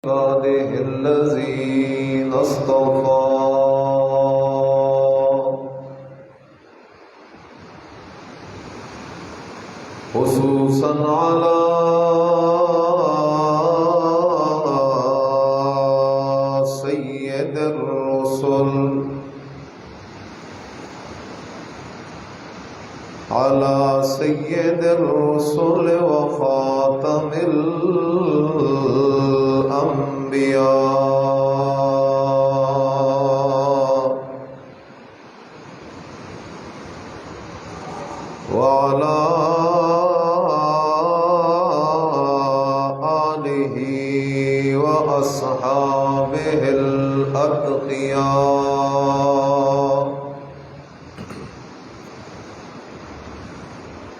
عباده الذين اصطفى خصوصا على سيد الرسل وخاتم الأنبياء وعلى آله وأصحابه الأتقياء.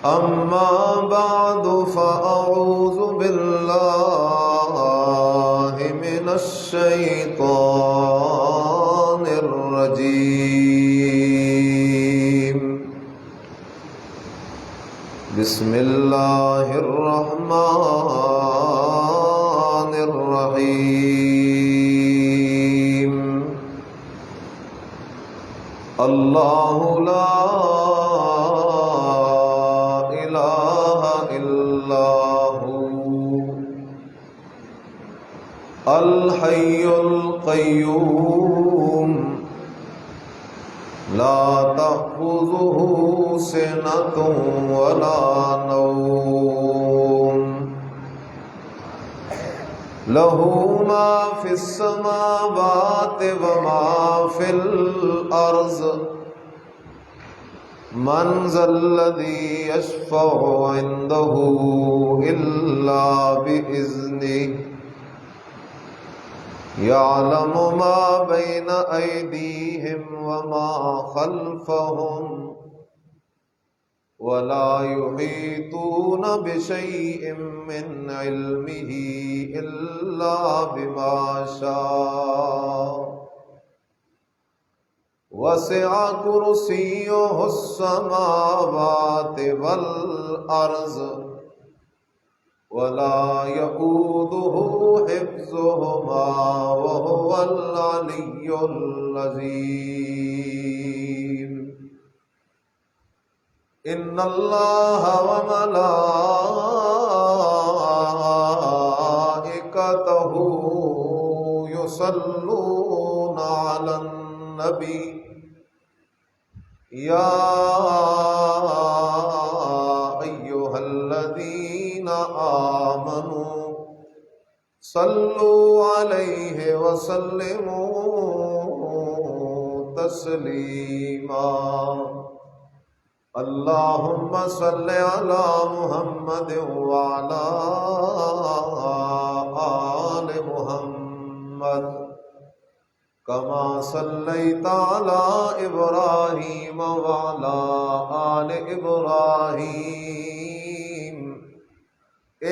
أما بعد فأعوذ بالله من الشيطان الرجيم. بسم الله الرحمن الرحيم. الله لا إله إلا هو الحي القيوم لا تأخذه سنة ولا نوم له ما في السماوات وما في الأرض من ذا الذي يشفع عنده إلا بإذنه يعلم ما بين أيديهم وما خلفهم ولا يحيطون بشيء من علمه إلا بما شاء وسع كرسيه السماوات والأرض ولا يؤوده حفظهما وهو العلي العظيم. إن الله وملائكته يصلون على النبي يا أيها الذين آمنوا صلوا عليه وسلموا تسليما. اللهم صل على محمد وعلى آل محمد كما صليت على إبراهيم وعلى آل إبراهيم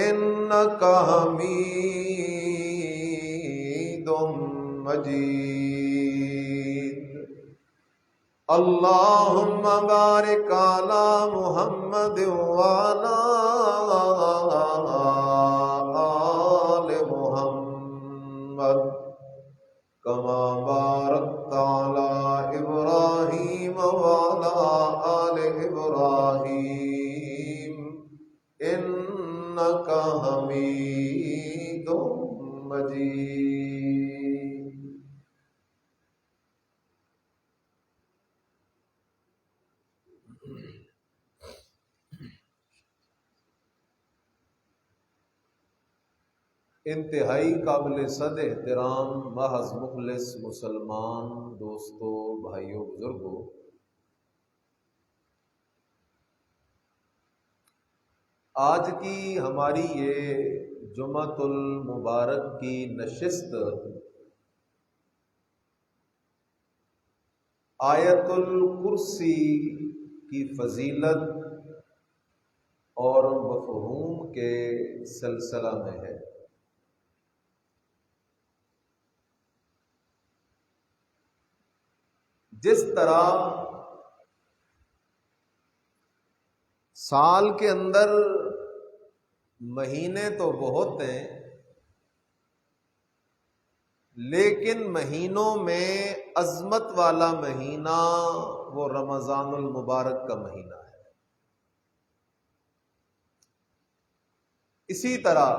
إنك حميد مجيد. اللهم بارك على محمد وعلى آل محمد كما باركت على إبراهيم وعلى آل إبراهيم إنك حميد مجيد. انتہائی قابل صد احترام محض مخلص مسلمان دوستوں، بھائیوں، بزرگوں، آج کی ہماری یہ جمعۃ المبارک کی نشست آیت الکرسی کی فضیلت اور مفہوم کے سلسلہ میں ہے۔ جس طرح سال کے اندر مہینے تو بہت ہیں، لیکن مہینوں میں عظمت والا مہینہ وہ رمضان المبارک کا مہینہ ہے۔ اسی طرح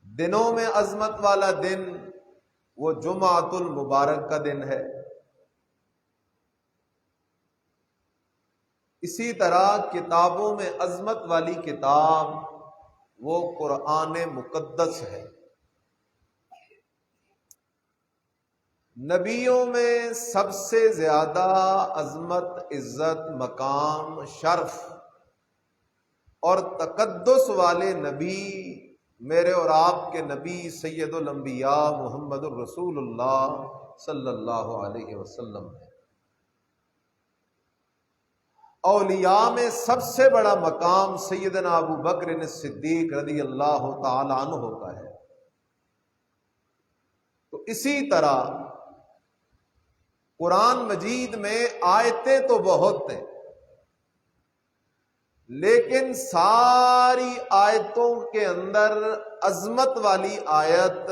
دنوں میں عظمت والا دن وہ جمعۃ المبارک کا دن ہے۔ اسی طرح کتابوں میں عظمت والی کتاب وہ قرآن مقدس ہے۔ نبیوں میں سب سے زیادہ عظمت، عزت، مقام، شرف اور تقدس والے نبی میرے اور آپ کے نبی سید الانبیاء محمد الرسول اللہ صلی اللہ علیہ وسلم ہے۔ اولیاء میں سب سے بڑا مقام سیدنا ابو بکر صدیق رضی اللہ تعالی عنہ کا ہے۔ تو اسی طرح قرآن مجید میں آیتیں تو بہت ہیں، لیکن ساری آیتوں کے اندر عظمت والی آیت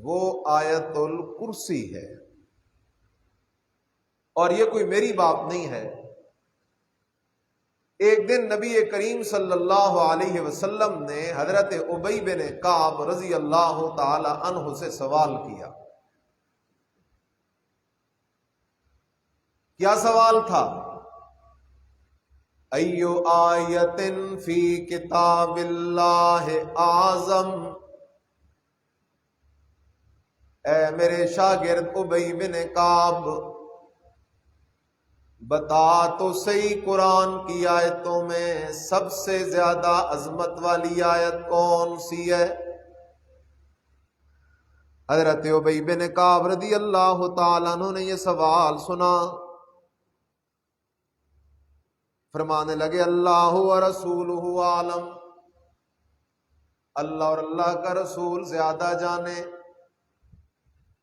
وہ آیت الکرسی ہے۔ اور یہ کوئی میری بات نہیں ہے۔ ایک دن نبی کریم صلی اللہ علیہ وسلم نے حضرت ابی بن کعب رضی اللہ تعالی عنہ سے سوال کیا۔ کیا سوال تھا؟ ایو آیت فی کتاب اللہ اعظم، اے میرے شاگرد ابی بن کعب بتا تو صحیح، قرآن کی آیتوں میں سب سے زیادہ عظمت والی آیت کون سی ہے؟ حضرت ابی بن کعب رضی اللہ تعالیٰ عنہ نے یہ سوال سنا، فرمانے لگے اللہ و رسولہ عالم، اللہ اور اللہ کا رسول زیادہ جانے۔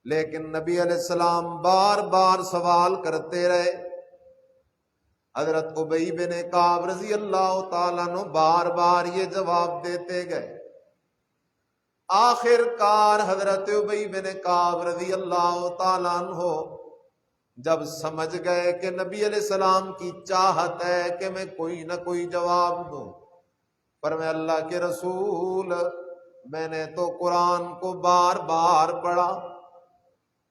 لیکن نبی علیہ السلام بار بار سوال کرتے رہے۔ حضرت ابی بن کعب رضی اللہ تعالیٰ عنہ بار بار یہ جواب دیتے گئے۔ آخر کار حضرت ابی بن کعب رضی اللہ تعالیٰ عنہ جب سمجھ گئے کہ نبی علیہ السلام کی چاہت ہے کہ میں کوئی نہ کوئی جواب دوں، پر میں اللہ کے رسول، میں نے تو قرآن کو بار بار پڑھا،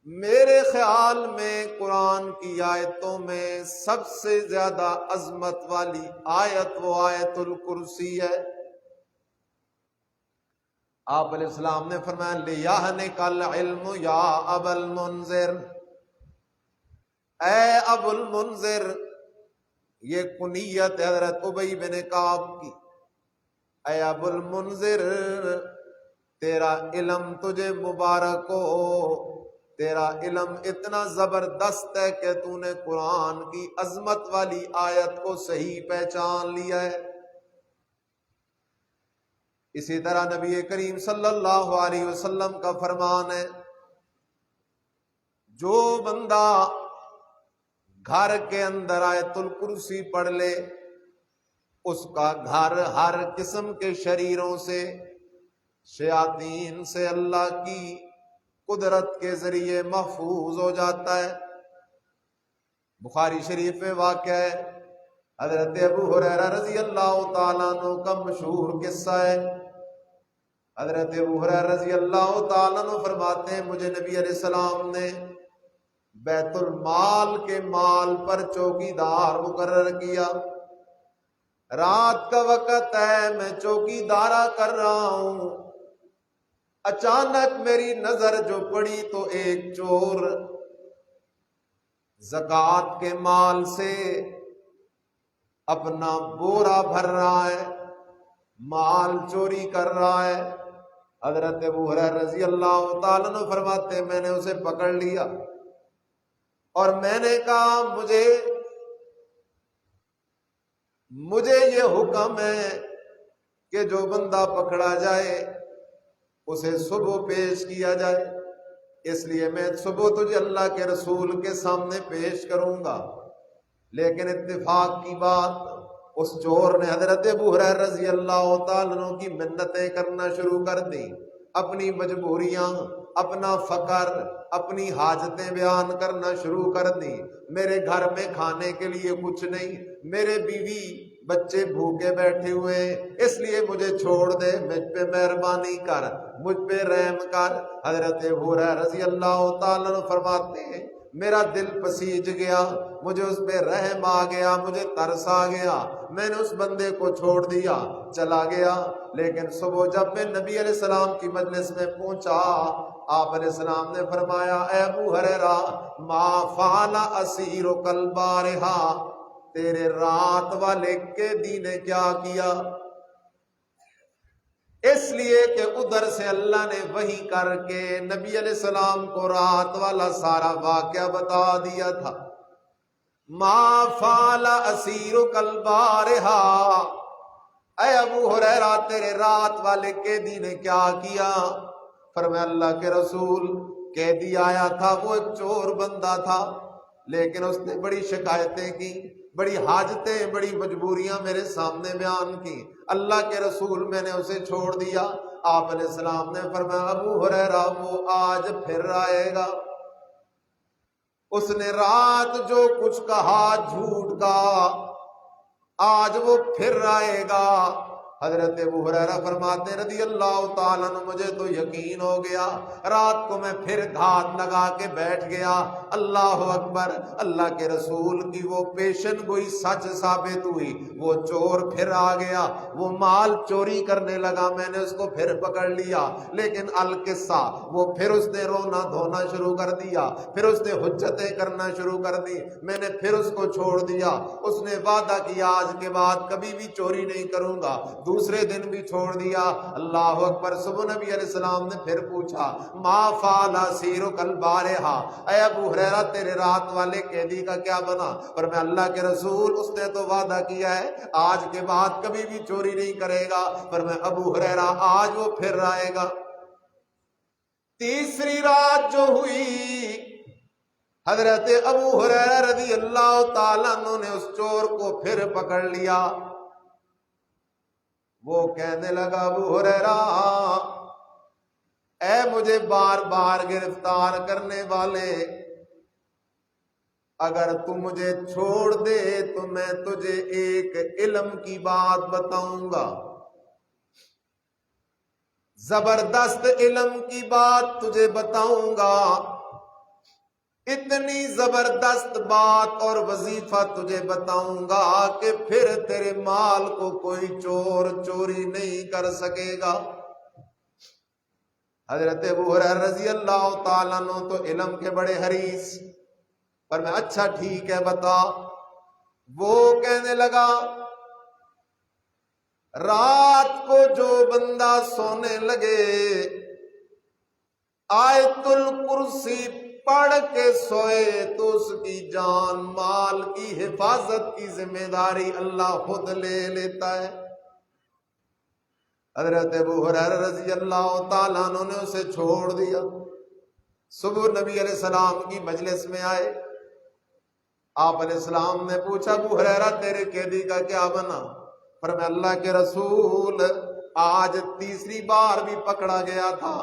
میرے خیال میں قرآن کی آیتوں میں سب سے زیادہ عظمت والی آیت وہ آیت الکرسی ہے۔ آپ علیہ السلام نے فرمایا لِيَحْنِكَ الْعِلْمُ یا ابا المنذر، اے ابو المنذر، یہ کنیت حضرت ابی بن کعب کی، اے ابو المنذر، تیرا علم تجھے مبارک ہو، تیرا علم اتنا زبردست ہے کہ تو نے قرآن کی عظمت والی آیت کو صحیح پہچان لیا ہے۔ اسی طرح نبی کریم صلی اللہ علیہ وسلم کا فرمان ہے، جو بندہ گھر کے اندر آیت الکرسی پڑھ لے، اس کا گھر ہر قسم کے شریروں سے، شیاطین سے اللہ کی قدرت کے ذریعے محفوظ ہو جاتا ہے۔ بخاری شریف میں واقع ہے، حضرت ابو ہریرہ رضی اللہ تعالیٰ عنہ کا مشہور قصہ ہے۔ حضرت ابو ہریرہ رضی اللہ تعالیٰ عنہ فرماتے ہیں، مجھے نبی علیہ السلام نے بیت المال کے مال پر چوکی دار مقرر کیا۔ رات کا وقت ہے، میں چوکی دارا کر رہا ہوں، اچانک میری نظر جو پڑی تو ایک چور زکوٰۃ کے مال سے اپنا بورا بھر رہا ہے، مال چوری کر رہا ہے۔ حضرت ابو ہریرہ رضی اللہ تعالیٰ عنہ فرماتے ہیں، میں نے اسے پکڑ لیا اور میں نے کہا مجھے یہ حکم ہے کہ جو بندہ پکڑا جائے اسے صبح پیش کیا جائے، اس لیے میں صبح تجھے اللہ کے رسول کے سامنے پیش کروں گا۔ لیکن اتفاق کی بات، اس چور نے حضرت ابو ہریرہ رضی اللہ تعالیٰ عنہ کی منتیں کرنا شروع کر دی، اپنی مجبوریاں، اپنا فقر، اپنی حاجتیں بیان کرنا شروع کر دی. میرے گھر میں کھانے کے لیے کچھ نہیں، میرے بیوی بچے بھوکے بیٹھے ہوئے، اس لیے مجھے چھوڑ دے، مجھ پہ مہربانی کر، مجھ پہ رحم کر. حضرت ابو ہریرہ رضی اللہ تعالیٰ عنہ فرماتے ہیں میرا دل پسیج گیا، مجھے اس پہ رحم آ گیا، مجھے ترس آ گیا، میں نے اس بندے کو چھوڑ دیا، چلا گیا. لیکن صبح جب میں نبی علیہ السلام کی مجلس میں پہنچا، آپ علیہ السلام نے فرمایا اے ابو ہریرہ ما فعل اسیرک البارحہ، تیرے رات والے قیدی نے کیا کیا؟ اس لیے کہ ادھر سے اللہ نے وحی کر کے نبی علیہ السلام کو رات والا سارا واقعہ بتا دیا تھا. ما فعل اسیرک البارحہ، اے ابو ہریرہ تیرے رات والے قیدی نے کیا کیا؟ فرمایا اللہ کے رسول قیدی آیا تھا، وہ ایک چور بندہ تھا، لیکن اس نے بڑی شکایتیں کی، بڑی حاجتیں، بڑی مجبوریاں میرے سامنے بیان کی. اللہ کے رسول میں نے اسے چھوڑ دیا. آپ علیہ السلام نے فرمایا ابو ہریرہ وہ آج پھر آئے گا. اس نے رات جو کچھ کہا جھوٹ کا، آج وہ پھر آئے گا. حضرت ابو ہریرہ فرماتے رضی اللہ تعالیٰ عنہ مجھے تو یقین ہو گیا، رات کو میں پھر گھات لگا کے بیٹھ گیا. اللہ اکبر، اللہ کے رسول کی وہ پیشن گوئی سچ ثابت ہوئی. وہ چور پھر آ گیا، وہ مال چوری کرنے لگا، میں نے اس کو پھر پکڑ لیا. لیکن القصہ وہ پھر اس نے رونا دھونا شروع کر دیا، پھر اس نے حجتیں کرنا شروع کر دی. میں نے پھر اس کو چھوڑ دیا. اس نے وعدہ کیا آج کے بعد کبھی بھی چوری نہیں کروں گا، دوسرے دن بھی چھوڑ دیا. اللہ اکبر. صبح نبی علیہ السلام نے پھر پوچھا ما فعل اسیرک البارحہ، اے ابو ہریرہ تیرے رات والے قیدی کا کیا بنا؟ فرمایا اللہ کے رسول اس نے تو وعدہ کیا ہے آج کے بعد کبھی بھی چوری نہیں کرے گا. فرمایا ابو ہریرہ آج وہ پھر آئے گا. تیسری رات جو ہوئی، حضرت ابو ہریرہ رضی اللہ تعالیٰ عنہ نے اس چور کو پھر پکڑ لیا. وہ کہنے لگا ابو ہریرہ اے مجھے بار بار گرفتار کرنے والے، اگر تو مجھے چھوڑ دے تو میں تجھے ایک علم کی بات بتاؤں گا، زبردست علم کی بات تجھے بتاؤں گا. اتنی زبردست بات اور وظیفہ تجھے بتاؤں گا کہ پھر تیرے مال کو کوئی چور چوری نہیں کر سکے گا. حضرت ابو ہریرہ رضی اللہ تعالیٰ عنہ تو علم کے بڑے حریص، پر میں اچھا ٹھیک ہے بتا. وہ کہنے لگا رات کو جو بندہ سونے لگے آیت الکرسی پڑھ کے سوئے تو اس کی جان مال کی حفاظت کی ذمہ داری اللہ خود لے لیتا ہے. حضرت ابو ہریرہ رضی اللہ تعالیٰ عنہ نے اسے چھوڑ دیا. صبح نبی علیہ السلام کی مجلس میں آئے. آپ علیہ السلام نے پوچھا ابو ہریرہ تیرے قیدی کا کیا بنا؟ فرمایا اللہ کے رسول آج تیسری بار بھی پکڑا گیا تھا،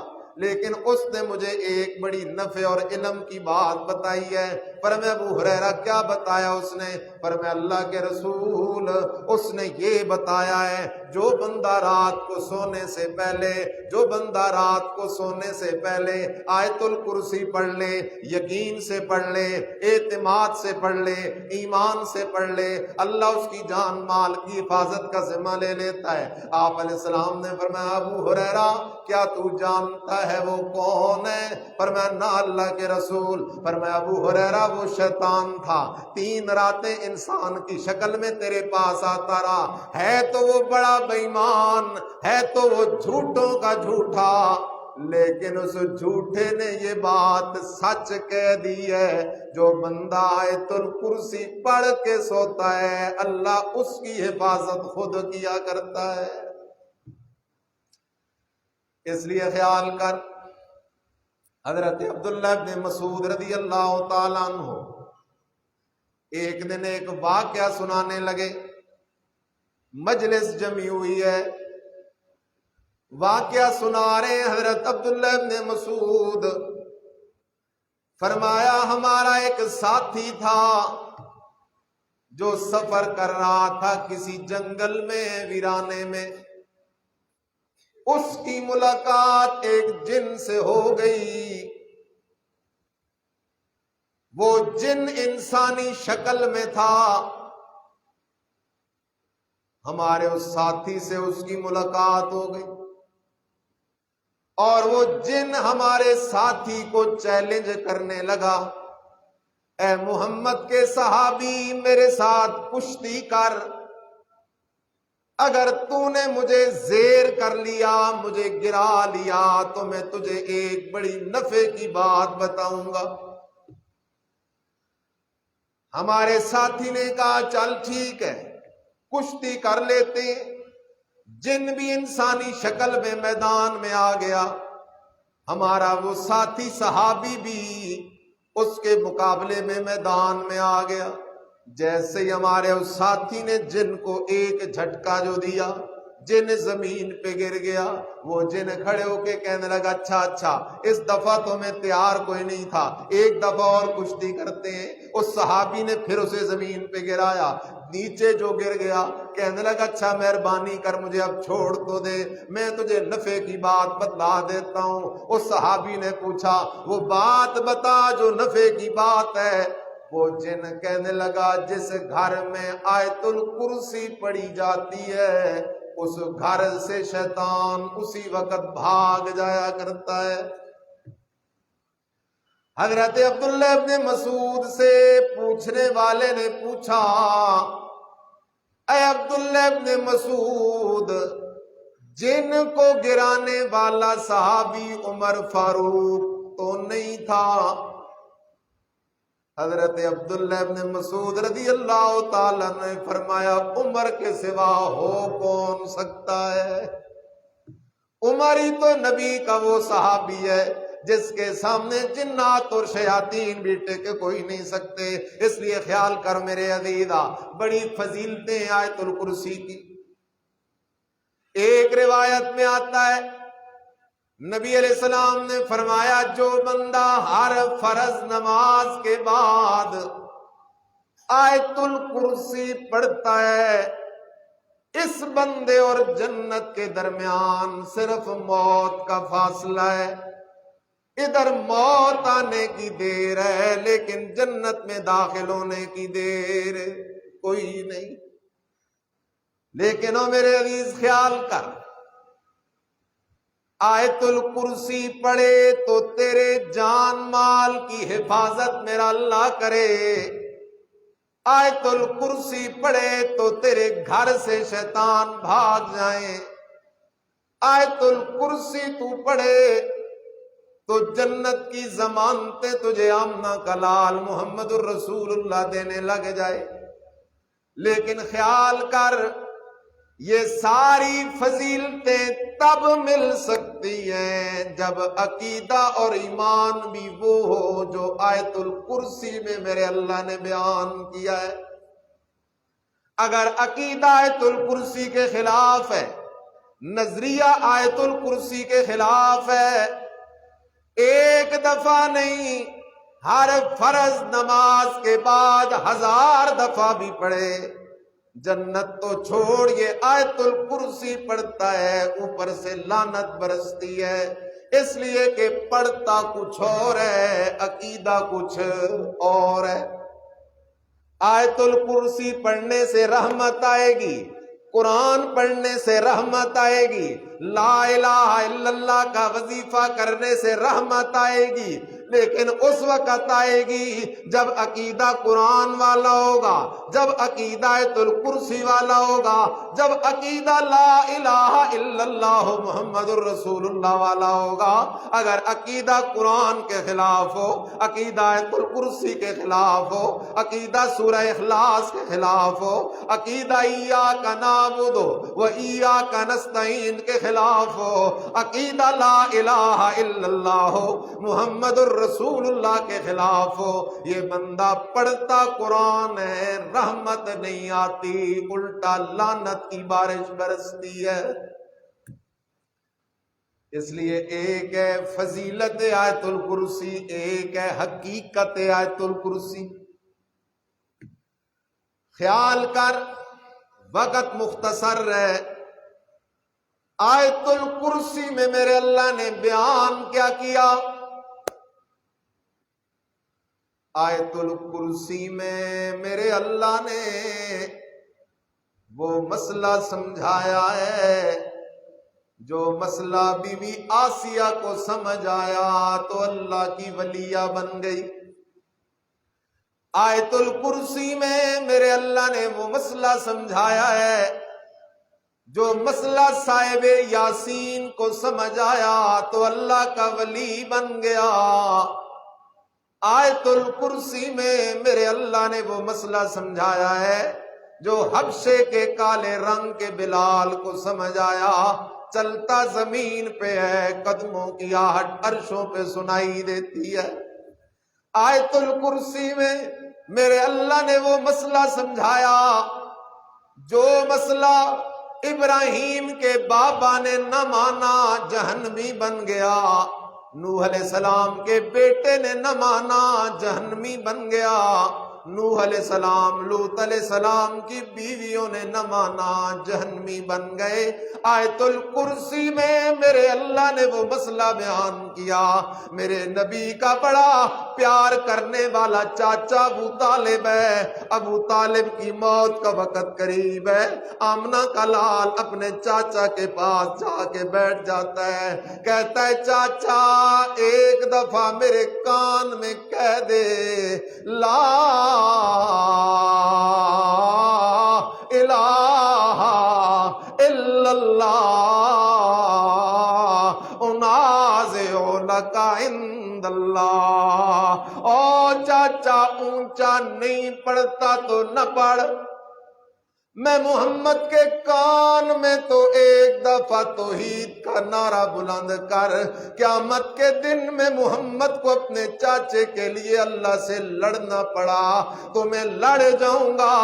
لیکن اس نے مجھے ایک بڑی نفع اور علم کی بات بتائی ہے. فرمایا ابو ہریرہ کیا بتایا اس نے؟ فرمایا اللہ کے رسول اس نے یہ بتایا ہے جو بندہ رات کو سونے سے پہلے، جو بندہ رات کو سونے سے پہلے آیت الکرسی پڑھ لے، یقین سے پڑھ لے، اعتماد سے پڑھ لے، ایمان سے پڑھ لے، اللہ اس کی جان مال کی حفاظت کا ذمہ لے لیتا ہے. آپ علیہ السلام نے فرمایا ابو ہریرہ کیا تو جانتا ہے وہ کون ہے؟ فرمایا نہ اللہ کے رسول. فرمایا ابو ہریرہ وہ شیطان تھا، 3 راتیں انسان کی شکل میں تیرے پاس آتا رہا. ہے تو وہ بڑا بے ایمان، ہے تو وہ جھوٹوں کا جھوٹا، لیکن اس جھوٹے نے یہ بات سچ کہہ دی ہے جو بندہ آیت الکرسی پڑھ کے سوتا ہے اللہ اس کی حفاظت خود کیا کرتا ہے. اس لیے خیال کر. حضرت عبداللہ ابن مسعود رضی اللہ تعالیٰ عنہ ایک دن ایک واقعہ سنانے لگے. مجلس جمی ہوئی ہے، واقعہ سنا رہے حضرت عبداللہ ابن مسعود، فرمایا ہمارا ایک ساتھی تھا جو سفر کر رہا تھا کسی جنگل میں، ویرانے میں، اس کی ملاقات ایک جن سے ہو گئی۔ وہ جن انسانی شکل میں تھا، ہمارے اس ساتھی سے اس کی ملاقات ہو گئی، اور وہ جن ہمارے ساتھی کو چیلنج کرنے لگا، اے محمد کے صحابی میرے ساتھ کشتی کر، اگر تو نے مجھے زیر کر لیا، مجھے گرا لیا، تو میں تجھے ایک بڑی نفع کی بات بتاؤں گا۔ ہمارے ساتھی نے کہا چل ٹھیک ہے، کشتی کر لیتے ہیں۔ جن بھی انسانی شکل میں میدان میں آ گیا، ہمارا وہ ساتھی صحابی بھی اس کے مقابلے میں میدان میں آ گیا۔ جیسے ہی ہمارے اس ساتھی نے جن کو ایک جھٹکا جو دیا، جن زمین پہ گر گیا۔ وہ جن کھڑے ہو کے کہنے لگا اچھا اس دفعہ تو میں تیار کوئی نہیں تھا، ایک دفعہ اور کشتی کرتے ہیں۔ اس صحابی نے پھر اسے زمین پہ گرایا، نیچے جو گر گیا، کہنے لگا اچھا مہربانی کر مجھے اب چھوڑ تو دے، میں تجھے نفع کی بات بتلا دیتا ہوں۔ اس صحابی نے پوچھا وہ بات بتا جو نفع کی بات ہے۔ وہ جن کہنے لگا جس گھر میں آیت الکرسی پڑھی جاتی ہے، اس گھر سے شیطان اسی وقت بھاگ جایا کرتا ہے۔ حضرت عبداللہ ابن مسعود سے پوچھنے والے نے پوچھا اے عبداللہ ابن مسعود، جن کو گرانے والا صحابی عمر فاروق تو نہیں تھا؟ حضرت عبداللہ ابن مسعود رضی اللہ تعالیٰ نے فرمایا عمر کے سوا ہو کون سکتا ہے؟ عمر ہی تو نبی کا وہ صحابی ہے جس کے سامنے جنات اور شیاطین بھی ٹک کوئی نہیں سکتے۔ اس لیے خیال کر میرے عزیزا، بڑی فضیلتیں آیت الکرسی کی۔ ایک روایت میں آتا ہے نبی علیہ السلام نے فرمایا جو بندہ ہر فرض نماز کے بعد آیت الکرسی پڑھتا ہے، اس بندے اور جنت کے درمیان صرف موت کا فاصلہ ہے۔ ادھر موت آنے کی دیر ہے لیکن جنت میں داخل ہونے کی دیر کوئی نہیں۔ لیکن او میرے عزیز خیال کر، آیت الکرسی پڑھے تو تیرے جان مال کی حفاظت میرا اللہ کرے، آیت الکرسی پڑھے تو تیرے گھر سے شیطان بھاگ جائیں، آیت الکرسی تو پڑھے تو جنت کی ضمانتیں تجھے آمنہ کلال محمد الرسول اللہ دینے لگ جائے۔ لیکن خیال کر، یہ ساری فضیلتیں تب مل سکتی ہیں جب عقیدہ اور ایمان بھی وہ ہو جو آیت الکرسی میں میرے اللہ نے بیان کیا ہے۔ اگر عقیدہ آیت الکرسی کے خلاف ہے، نظریہ آیت الکرسی کے خلاف ہے، ایک دفعہ نہیں، ہر فرض نماز کے بعد 1000 دفعہ بھی پڑھے، جنت تو چھوڑ یہ آیت الکرسی پڑھتا ہے اوپر سے لعنت برستی ہے، اس لیے کہ پڑھتا کچھ اور ہے، عقیدہ کچھ اور ہے۔ آیت الکرسی پڑھنے سے رحمت آئے گی، قرآن پڑھنے سے رحمت آئے گی، لا الہ الا اللہ کا وظیفہ کرنے سے رحمت آئے گی، لیکن اس وقت آئے گی جب عقیدہ قرآن والا ہوگا، جب عقیدہ آیت الکرسی والا ہوگا، جب عقیدہ لا الہ الا اللہ محمد الرسول اللہ والا ہوگا۔ اگر عقیدہ قرآن کے خلاف ہو، عقیدہ آیت الکرسی کے خلاف ہو، عقیدہ سورہ اخلاص کے خلاف ہو، عقیدہ ایاک نعبد و ایاک نستعین کے خلاف ہو، عقیدہ لا الہ الا اللہ محمد رسول اللہ کے خلاف ہو، یہ بندہ پڑھتا قرآن ہے، رحمت نہیں آتی، الٹا لعنت کی بارش برستی ہے۔ اس لیے ایک ہے فضیلت آیت الکرسی، ایک ہے حقیقت آیت الکرسی۔ خیال کر، وقت مختصر ہے، آیت الکرسی میں میرے اللہ نے بیان کیا کیا؟ آیت الکرسی میں میرے اللہ نے وہ مسئلہ سمجھایا ہے جو مسئلہ بی بی آسیہ کو سمجھ آیا تو اللہ کی ولیہ بن گئی۔ آیت الکرسی میں میرے اللہ نے وہ مسئلہ سمجھایا ہے جو مسئلہ صاحب یاسین کو سمجھ آیا تو اللہ کا ولی بن گیا۔ آیت الکرسی میں میرے اللہ نے وہ مسئلہ سمجھایا ہے جو حبشے کے کالے رنگ کے بلال کو سمجھ آیا، چلتا زمین پہ ہے، قدموں کی آہٹ عرشوں پہ سنائی دیتی ہے۔ آیت الکرسی میں میرے اللہ نے وہ مسئلہ سمجھایا جو مسئلہ ابراہیم کے بابا نے نہ مانا، جہنمی بن گیا۔ نوح علیہ السلام کے بیٹے نے نہ مانا، جہنمی بن گیا۔ نوح علیہ السلام، لوط علیہ السلام کی بیویوں نے نہ مانا، جہنمی بن گئے۔ آیت الکرسی میں میرے اللہ نے وہ مسئلہ بیان کیا۔ میرے نبی کا بڑا پیار کرنے والا چاچا ابو طالب ہے، ابو طالب کی موت کا وقت قریب ہے۔ آمنہ کا لال اپنے چاچا کے پاس جا کے بیٹھ جاتا ہے، کہتا ہے چاچا ایک دفعہ میرے کان میں کہہ دے لا الہ الا اللہ انازع لک عند اللہ۔ او چاچا اونچا نہیں پڑھتا تو نہ پڑھ، میں محمد کے کان میں تو ایک دفعہ توحید کا نعرہ بلند کر۔ قیامت کے دن میں محمد کو اپنے چاچے کے لیے اللہ سے لڑنا پڑا تو میں لڑ جاؤں گا،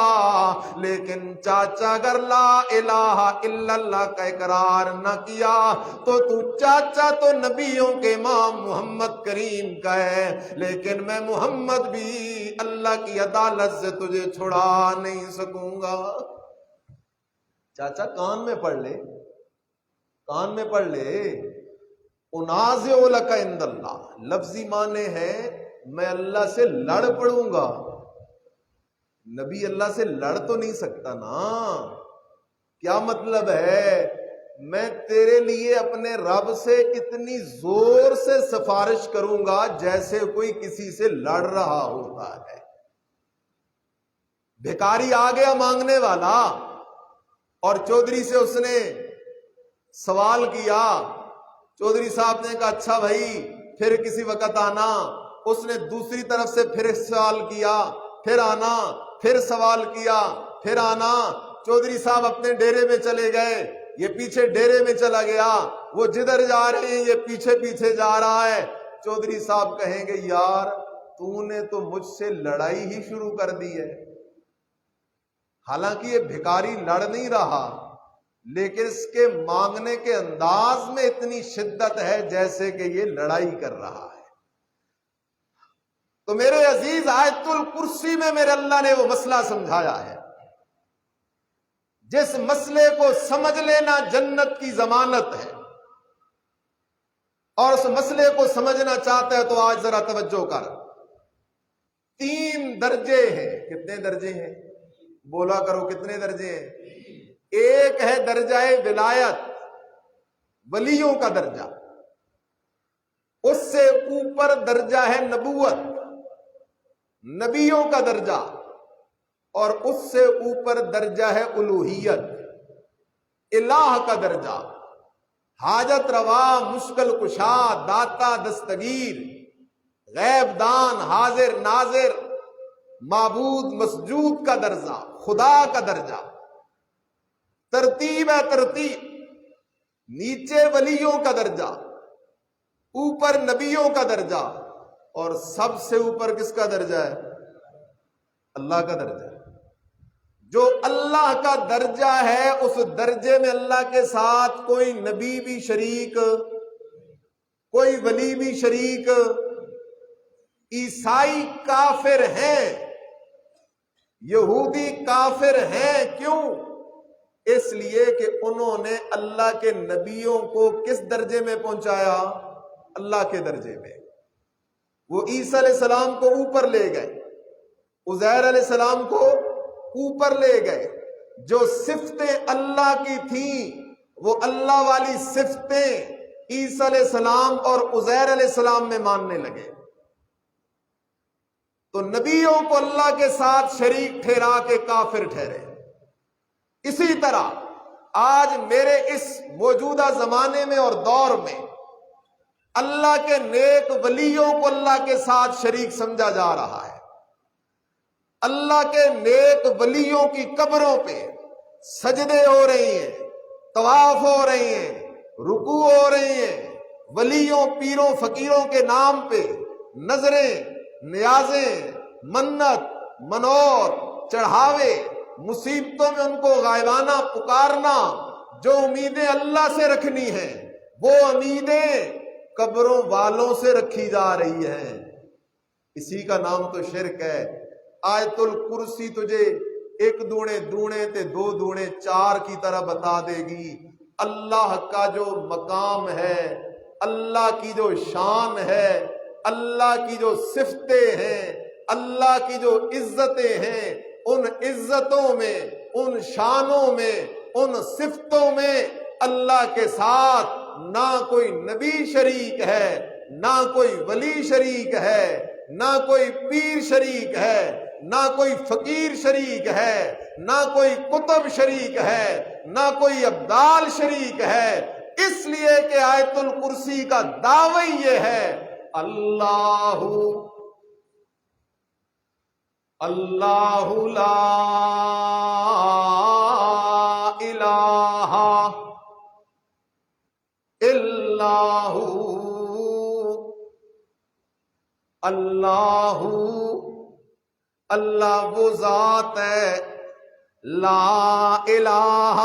لیکن چاچا اگر لا الہ الا اللہ کا اقرار نہ کیا تو چاچا تو نبیوں کے امام محمد کریم کا ہے، لیکن میں محمد بھی اللہ کی عدالت سے تجھے چھڑا نہیں سکوں گا۔ چاچا کان میں پڑھ لے، کان میں پڑھ لے۔ انازع لک عند اللہ لفظی معنی ہے میں اللہ سے لڑ پڑوں گا۔ نبی اللہ سے لڑ تو نہیں سکتا نا، کیا مطلب ہے؟ میں تیرے لیے اپنے رب سے اتنی زور سے سفارش کروں گا جیسے کوئی کسی سے لڑ رہا ہوتا ہے۔ بھکاری آ گیا مانگنے والا اور چودھری سے اس نے سوال کیا، چودھری صاحب نے کہا اچھا بھائی پھر کسی وقت آنا۔ اس نے دوسری طرف سے پھر سوال کیا، پھر آنا، پھر سوال کیا، پھر آنا۔ چودھری صاحب اپنے ڈیرے میں چلے گئے، یہ پیچھے ڈیرے میں چلا گیا، وہ جدھر جا رہے ہیں یہ پیچھے پیچھے جا رہا ہے۔ چودھری صاحب کہیں گے یار تو نے تو مجھ سے لڑائی ہی شروع کر دی ہے۔ حالانکہ یہ بھکاری لڑ نہیں رہا، لیکن اس کے مانگنے کے انداز میں اتنی شدت ہے جیسے کہ یہ لڑائی کر رہا ہے۔ تو میرے عزیز آیت الکرسی میں میرے اللہ نے وہ مسئلہ سمجھایا ہے جس مسئلے کو سمجھ لینا جنت کی ضمانت ہے، اور اس مسئلے کو سمجھنا چاہتا ہے تو آج ذرا توجہ کر۔ 3 درجے ہیں۔ کتنے درجے ہیں؟ بولا کرو کتنے درجے ہیں؟ ایک ہے درجہ ولایت، ولیوں کا درجہ، اس سے اوپر درجہ ہے نبوت، نبیوں کا درجہ، اور اس سے اوپر درجہ ہے الوہیت، الہ کا درجہ، حاجت روا، مشکل کشا، داتا دستگیر، غیب دان، حاضر ناظر، معبود مسجود کا درجہ، خدا کا درجہ۔ ترتیب ہے ترتیب، نیچے ولیوں کا درجہ، اوپر نبیوں کا درجہ، اور سب سے اوپر کس کا درجہ ہے؟ اللہ کا درجہ۔ جو اللہ کا درجہ ہے اس درجے میں اللہ کے ساتھ کوئی نبی بھی شریک کوئی ولی بھی شریک، عیسائی کافر ہیں، یہودی کافر ہیں۔ کیوں؟ اس لیے کہ انہوں نے اللہ کے نبیوں کو کس درجے میں پہنچایا؟ اللہ کے درجے میں۔ وہ عیسیٰ علیہ السلام کو اوپر لے گئے، عزیر علیہ السلام کو اوپر لے گئے۔ جو صفتیں اللہ کی تھیں وہ اللہ والی صفتیں عیسیٰ علیہ السلام اور عزیر علیہ السلام میں ماننے لگے، تو نبیوں کو اللہ کے ساتھ شریک ٹھہرا کے کافر ٹھہرے۔ اسی طرح آج میرے اس موجودہ زمانے میں اور دور میں اللہ کے نیک ولیوں کو اللہ کے ساتھ شریک سمجھا جا رہا ہے۔ اللہ کے نیک ولیوں کی قبروں پہ سجدے ہو رہی ہیں، طواف ہو رہی ہیں، رکوع ہو رہی ہیں، ولیوں پیروں فقیروں کے نام پہ نظریں، نیازیں، منت، منور، چڑھاوے، مصیبتوں میں ان کو غائبانہ پکارنا۔ جو امیدیں اللہ سے رکھنی ہیں وہ امیدیں قبروں والوں سے رکھی جا رہی ہیں۔ اسی کا نام تو شرک ہے۔ آیت الکرسی تجھے 1 دونے دونے تے 2 دونے 4 کی طرح بتا دے گی۔ اللہ کا جو مقام ہے، اللہ کی جو شان ہے، اللہ کی جو صفتیں ہیں، اللہ کی جو عزتیں ہیں، ان عزتوں میں، ان شانوں میں، ان صفتوں میں اللہ کے ساتھ نہ کوئی نبی شریک ہے، نہ کوئی ولی شریک ہے، نہ کوئی پیر شریک ہے، نہ کوئی فقیر شریک ہے، نہ کوئی قطب شریک ہے، نہ کوئی ابدال شریک ہے۔ اس لیے کہ آیت الکرسی کا دعوی یہ ہے، اللہ اللہ لا الہ الا ہو، اللہ اللہ وہ ذات ہے، لا الہ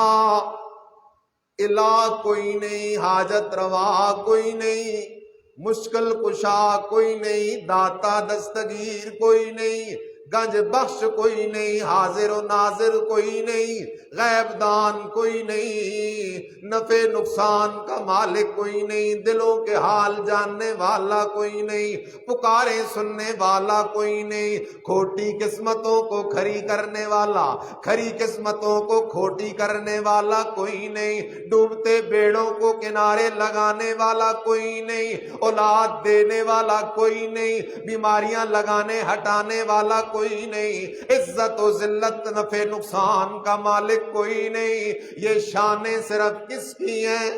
الہ کوئی نہیں، حاجت روا کوئی نہیں، مشکل کشا کوئی نہیں، داتا دستگیر کوئی نہیں، گنج بخش کوئی نہیں، حاضر و ناظر کوئی نہیں، غیب دان کوئی نہیں، نفع نقصان کا مالک کوئی نہیں، دلوں کے حال جاننے والا کوئی نہیں، پکاریں سننے والا کوئی نہیں، کھوٹی قسمتوں کو کھری کرنے والا، کھری قسمتوں کو کھوٹی کرنے والا کوئی نہیں، ڈوبتے بیڑوں کو کنارے لگانے والا کوئی نہیں، اولاد دینے والا کوئی نہیں، بیماریاں لگانے ہٹانے والا کوئی نہیں، عزت و ذلت نفع نقصان کا مالک کوئی نہیں۔ یہ شانیں صرف کس کی ہیں؟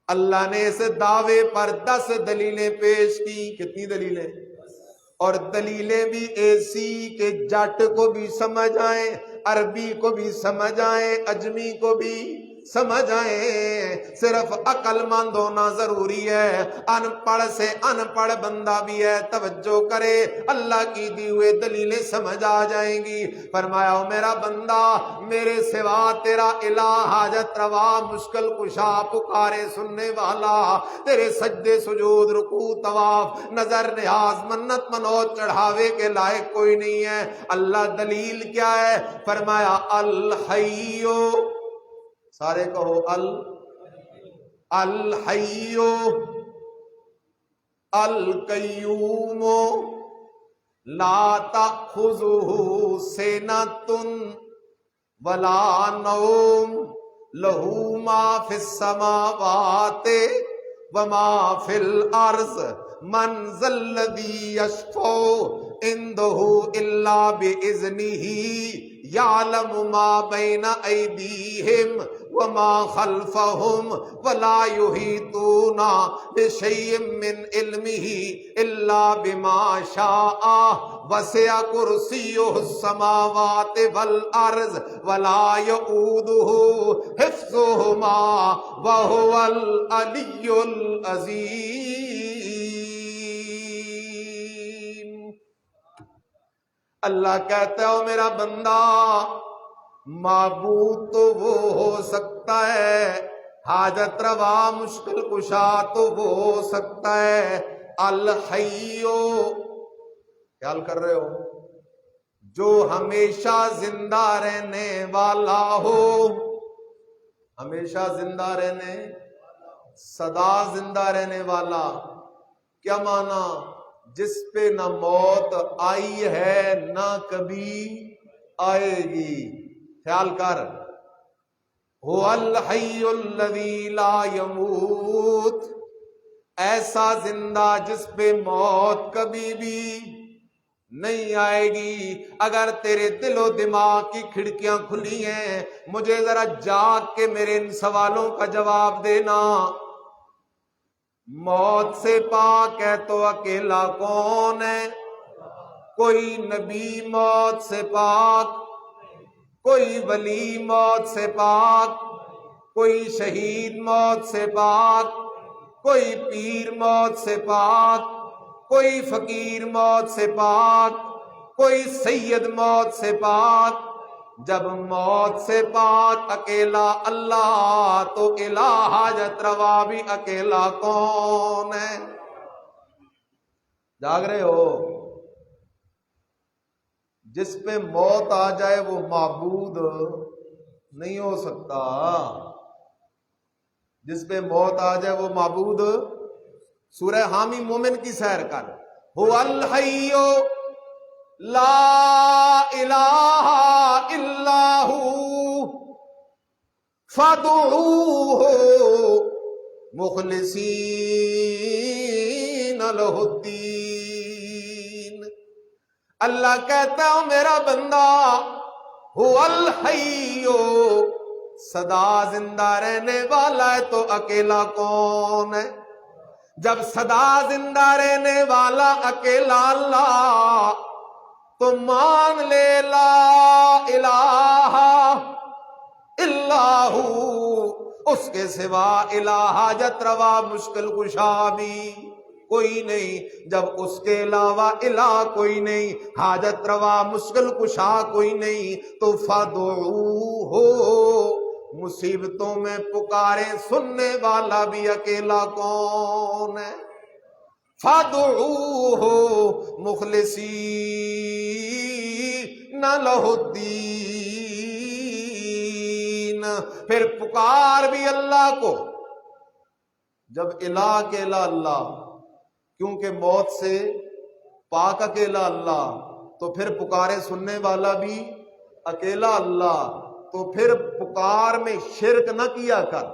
اللہ نے اس دعوے پر 10 دلیلیں پیش کی۔ کتنی دلیلیں؟ اور دلیلیں بھی ایسی کہ جٹ کو بھی سمجھ آئیں، عربی کو بھی سمجھ آئیں، اجمی کو بھی سمجھ آئیں۔ صرف عقل مند ہونا ضروری ہے، ان پڑھ سے ان پڑھ بندہ بھی ہے توجہ کرے، اللہ کی دی ہوئے دلیلیں سمجھ آ جائیں گی۔ فرمایا او میرا بندہ، میرے سوا تیرا الہ حاجت روا مشکل کشا پکارے سننے والا، تیرے سجدے سجود رکوع طواف نظر نیاز منت منوت چڑھاوے کے لائق کوئی نہیں ہے۔ اللہ دلیل کیا ہے؟ فرمایا الحیو، سارے کہو الحیو القیوم لا تأخذہ سنۃ ولا نوم لہ ما فی السماوات وما فی الارض من ذا الذی یشفع عندہ الا باذنہ یعلم ما بین ایدیہم وما خلفہم ولا یحیطون بشیء من علمہ الا بما شاء وسع کرسیہ السماوات والارض ولا یؤودہ حفظہما وہو العلی العظیم۔ اللہ کہتا ہے میرا بندہ، معبود تو وہ ہو سکتا ہے حاجت روا مشکل کشا تو وہ ہو سکتا ہے الحیو، خیال کر رہے ہو، جو ہمیشہ زندہ رہنے والا ہو، ہمیشہ زندہ رہنے، سدا زندہ رہنے والا، کیا معنی؟ جس پہ نہ موت آئی ہے نہ کبھی آئے گی، خیال کر، هو الحی الذی لا یموت، ایسا زندہ جس پہ موت کبھی بھی نہیں آئے گی۔ اگر تیرے دل و دماغ کی کھڑکیاں کھلی ہیں، مجھے ذرا جاگ کے میرے ان سوالوں کا جواب دینا۔ موت سے پاک ہے تو اکیلا کون ہے؟ کوئی نبی موت سے پاک، کوئی ولی موت سے پاک، کوئی شہید موت سے پاک، کوئی پیر موت سے پاک، کوئی فقیر موت سے پاک، کوئی سید موت سے پاک۔ جب موت سے پاک اکیلا اللہ، تو الہ حاجت روا بھی اکیلا کون ہے؟ جاگ رہے ہو؟ جس پہ موت آ جائے وہ معبود نہیں ہو سکتا، جس پہ موت آ جائے وہ معبود۔ سورہ حامی مومن کی سیر کر، هو الحی لا الہ الا ہو فادعوہ مخلصین لہ الدین۔ اللہ کہتا ہے میرا بندہ هو الحی، سدا زندہ رہنے والا ہے تو اکیلا کون ہے؟ جب سدا زندہ رہنے والا اکیلا اللہ، تو مان لے لا الہ الا ہو، اس کے سوا الہ حاجت روا مشکل کشا بھی کوئی نہیں۔ جب اس کے علاوہ الہ کوئی نہیں، حاجت روا مشکل کشا کوئی نہیں، تو فادعوہ، مصیبتوں میں پکارے سننے والا بھی اکیلا کون ہے؟ فادعوہ مخلصین لہ الدین، پھر پکار بھی اللہ کو۔ جب الہ اکیلا اللہ، کیونکہ موت سے پاک اکیلا اللہ، تو پھر پکارے سننے والا بھی اکیلا اللہ، تو پھر پکار میں شرک نہ کیا کر۔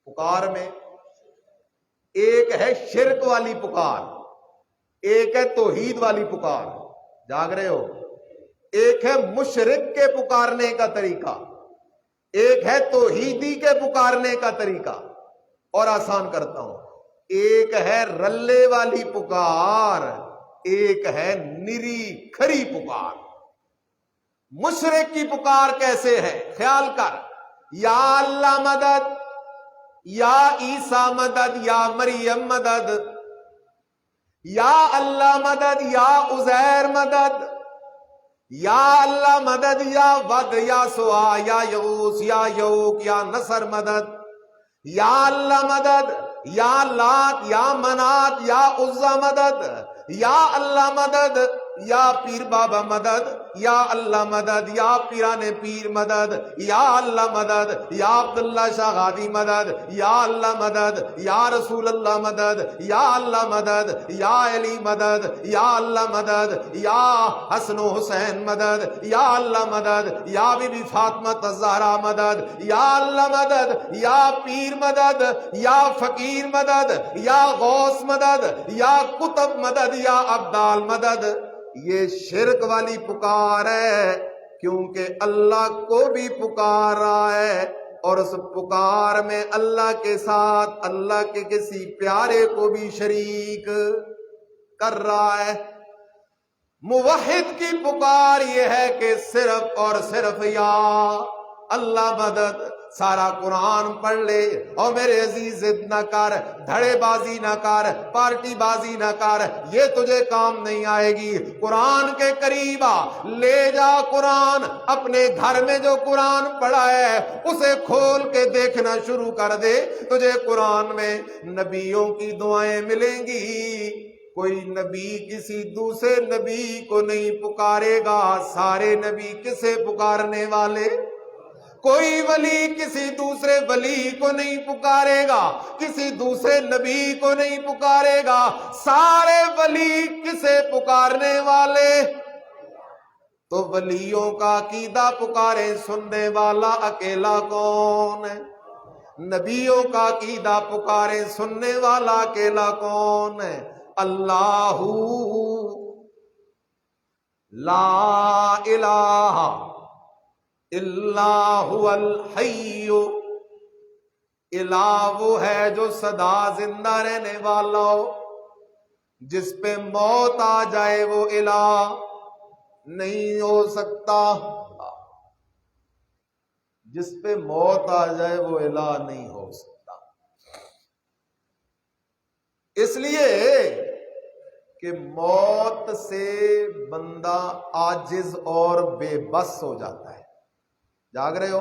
پکار میں ایک ہے شرک والی پکار، ایک ہے توحید والی پکار، جاگ رہے ہو؟ ایک ہے مشرک کے پکارنے کا طریقہ، ایک ہے توحیدی کے پکارنے کا طریقہ۔ اور آسان کرتا ہوں، ایک ہے رلے والی پکار، ایک ہے نری کھری پکار۔ مشرک کی پکار کیسے ہے؟ خیال کر، یا اللہ مدد، یا عیسیٰ مدد، یا مریم مدد، یا اللہ مدد، یا عزیر مدد، یا اللہ مدد، یا ود، یا سوا، یا یغوث، یا یعوق، یا نصر مدد، یا اللہ مدد، یا لات، یا منات، یا عزا مدد، یا اللہ مدد، یا پیر بابا مدد، یا اللہ مدد، یا پیران پیر مدد، یا اللہ مدد، یا عبداللہ شاہ غادی مدد، یا اللہ مدد، یا رسول اللہ مدد، یا اللہ مدد، یا علی مدد، یا اللہ مدد، یا حسن و حسین مدد، یا اللہ مدد، یا بی بی فاطمہ الزہرا مدد، یا اللہ مدد، یا پیر مدد، یا فقیر مدد، یا غوث مدد، یا قطب مدد، یا ابدال مدد۔ یہ شرک والی پکار ہے، کیونکہ اللہ کو بھی پکار رہا ہے، اور اس پکار میں اللہ کے ساتھ اللہ کے کسی پیارے کو بھی شریک کر رہا ہے۔ موحد کی پکار یہ ہے کہ صرف اور صرف یا اللہ مدد، سارا قرآن پڑھ لے، اور میرے عزیز ضد نہ کر، دھڑے بازی نہ کر، پارٹی بازی نہ کر، یہ تجھے کام نہیں آئے گی۔ قرآن کے قریب آ، لے جا قرآن، اپنے گھر میں جو قرآن پڑھا ہے اسے کھول کے دیکھنا شروع کر دے، تجھے قرآن میں نبیوں کی دعائیں ملیں گی۔ کوئی نبی کسی دوسرے نبی کو نہیں پکارے گا، سارے نبی کسے پکارنے والے؟ کوئی ولی کسی دوسرے ولی کو نہیں پکارے گا، کسی دوسرے نبی کو نہیں پکارے گا، سارے ولی کسے پکارنے والے؟ تو ولیوں کا عقیدہ پکارے سننے والا اکیلا کون ہے؟ نبیوں کا عقیدہ پکارے سننے والا اکیلا کون ہے؟ اللہ لا الہ الا هو الحی، الہ وہ ہے جو سدا زندہ رہنے والا ہو، جس پہ موت آ جائے وہ الہ نہیں ہو سکتا، جس پہ موت آ جائے وہ الہ نہیں ہو سکتا۔ اس لیے کہ موت سے بندہ عاجز اور بے بس ہو جاتا ہے۔ جاگ رہے ہو؟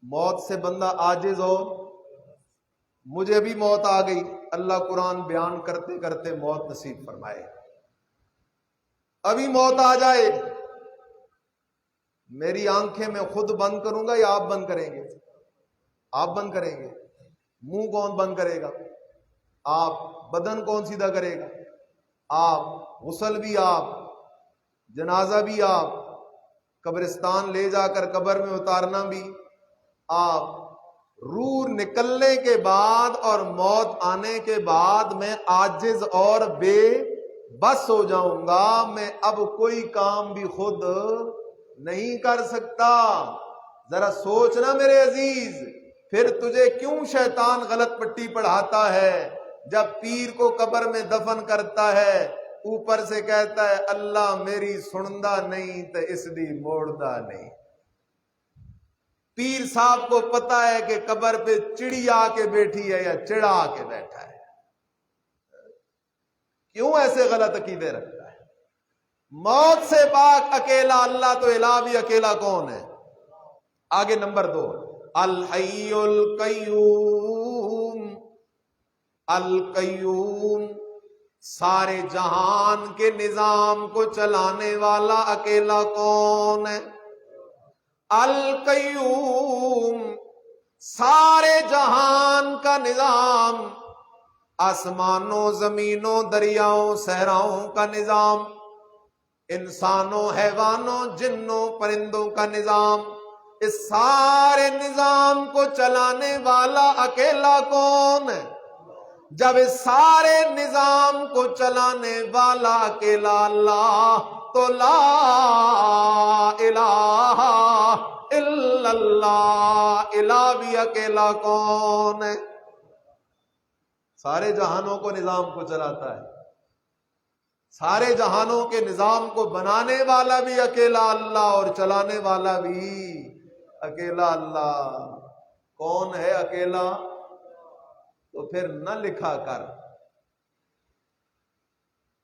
موت سے بندہ عاجز ہو، مجھے بھی موت آ گئی، اللہ قرآن بیان کرتے کرتے موت نصیب فرمائے۔ ابھی موت آ جائے، میری آنکھیں میں خود بند کروں گا یا آپ بند کریں گے؟ آپ بند کریں گے۔ منہ کون بند کرے گا؟ آپ۔ بدن کون سیدھا کرے گا؟ آپ۔ غسل بھی آپ، جنازہ بھی آپ، قبرستان لے جا کر قبر میں اتارنا بھی آپ۔ روح نکلنے کے بعد اور موت آنے کے بعد میں عاجز اور بے بس ہو جاؤں گا، میں اب کوئی کام بھی خود نہیں کر سکتا۔ ذرا سوچنا میرے عزیز، پھر تجھے کیوں شیطان غلط پٹی پڑھاتا ہے؟ جب پیر کو قبر میں دفن کرتا ہے، اوپر سے کہتا ہے اللہ میری سندا نہیں تے اس دی موڑدا نہیں۔ پیر صاحب کو پتا ہے کہ قبر پہ چڑی آ کے بیٹھی ہے یا چڑا آ کے بیٹھا ہے۔ کیوں ایسے غلط عقیدے رکھتا ہے؟ موت سے پاک اکیلا اللہ، تو الہ بھی اکیلا کون ہے؟ آگے نمبر 2، الحی القیوم۔ القیوم، سارے جہان کے نظام کو چلانے والا اکیلا کون ہے؟ القیوم، سارے جہان کا نظام، آسمانوں زمینوں دریاؤں صحراؤں کا نظام، انسانوں حیوانوں جنوں پرندوں کا نظام، اس سارے نظام کو چلانے والا اکیلا کون ہے؟ جب اس سارے نظام کو چلانے والا اکیلا اللہ، تو لا الہ الا اللہ، الہ بھی اکیلا کون ہے؟ سارے جہانوں کو نظام کو چلاتا ہے، سارے جہانوں کے نظام کو بنانے والا بھی اکیلا اللہ اور چلانے والا بھی اکیلا اللہ۔ کون ہے اکیلا؟ تو پھر نہ لکھا کر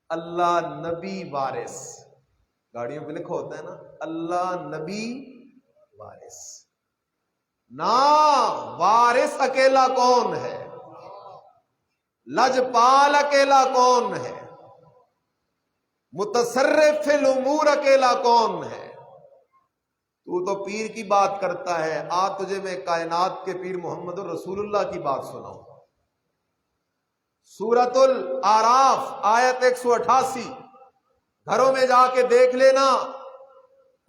اللہ نبی وارث، گاڑیوں پہ لکھا ہوتا ہے نا اللہ نبی وارث، نا وارث اکیلا کون ہے؟ لجپال اکیلا کون ہے؟ متصرف فی الامور اکیلا کون ہے؟ تو پیر کی بات کرتا ہے، آ تجھے میں کائنات کے پیر محمد الرسول اللہ کی بات سناؤں۔ سورۃ الاعراف آیت 188، گھروں میں جا کے دیکھ لینا،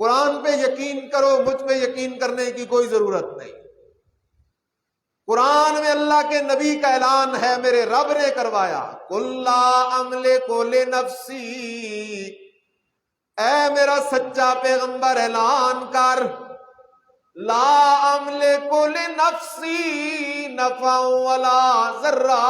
قرآن پہ یقین کرو، مجھ پہ یقین کرنے کی کوئی ضرورت نہیں۔ قرآن میں اللہ کے نبی کا اعلان ہے، میرے رب نے کروایا، قُل لَا أَمْلِكُ لِنَفْسِي، اے میرا سچا پیغمبر اعلان کر، لا املک لنفسی نفعا ولا ضرا،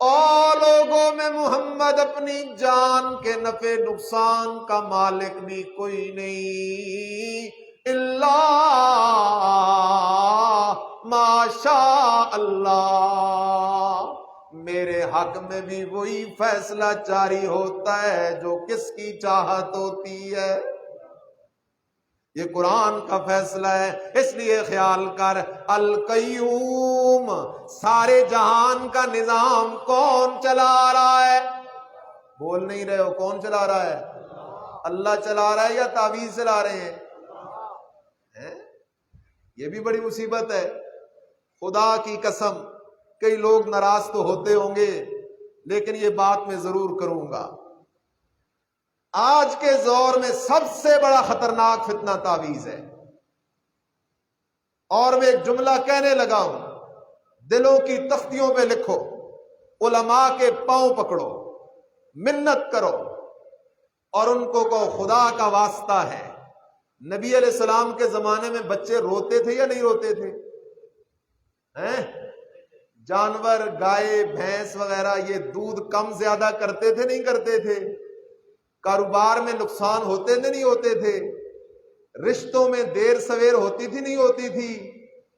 او لوگوں میں محمد اپنی جان کے نفع نقصان کا مالک بھی کوئی نہیں، الا ما شاء اللہ، میرے حق میں بھی وہی فیصلہ جاری ہوتا ہے جو کس کی چاہت ہوتی ہے۔ یہ قرآن کا فیصلہ ہے، اس لیے خیال کر، القیوم، سارے جہان کا نظام کون چلا رہا ہے؟ بول نہیں رہے ہو، کون چلا رہا ہے؟ اللہ چلا رہا ہے یا تعویذ چلا رہے ہیں؟ یہ بھی بڑی مصیبت ہے۔ خدا کی قسم، کئی لوگ ناراض تو ہوتے ہوں گے، لیکن یہ بات میں ضرور کروں گا، آج کے دور میں سب سے بڑا خطرناک فتنہ تعویذ ہے۔ اور میں ایک جملہ کہنے لگا ہوں، دلوں کی تختیوں پہ لکھو، علماء کے پاؤں پکڑو، منت کرو اور ان کو کہو خدا کا واسطہ ہے۔ نبی علیہ السلام کے زمانے میں بچے روتے تھے یا نہیں روتے تھے؟ جانور، گائے، بھینس وغیرہ یہ دودھ کم زیادہ کرتے تھے نہیں کرتے تھے؟ کاروبار میں نقصان ہوتے تھے نہیں ہوتے تھے؟ رشتوں میں دیر سویر ہوتی تھی نہیں ہوتی تھی؟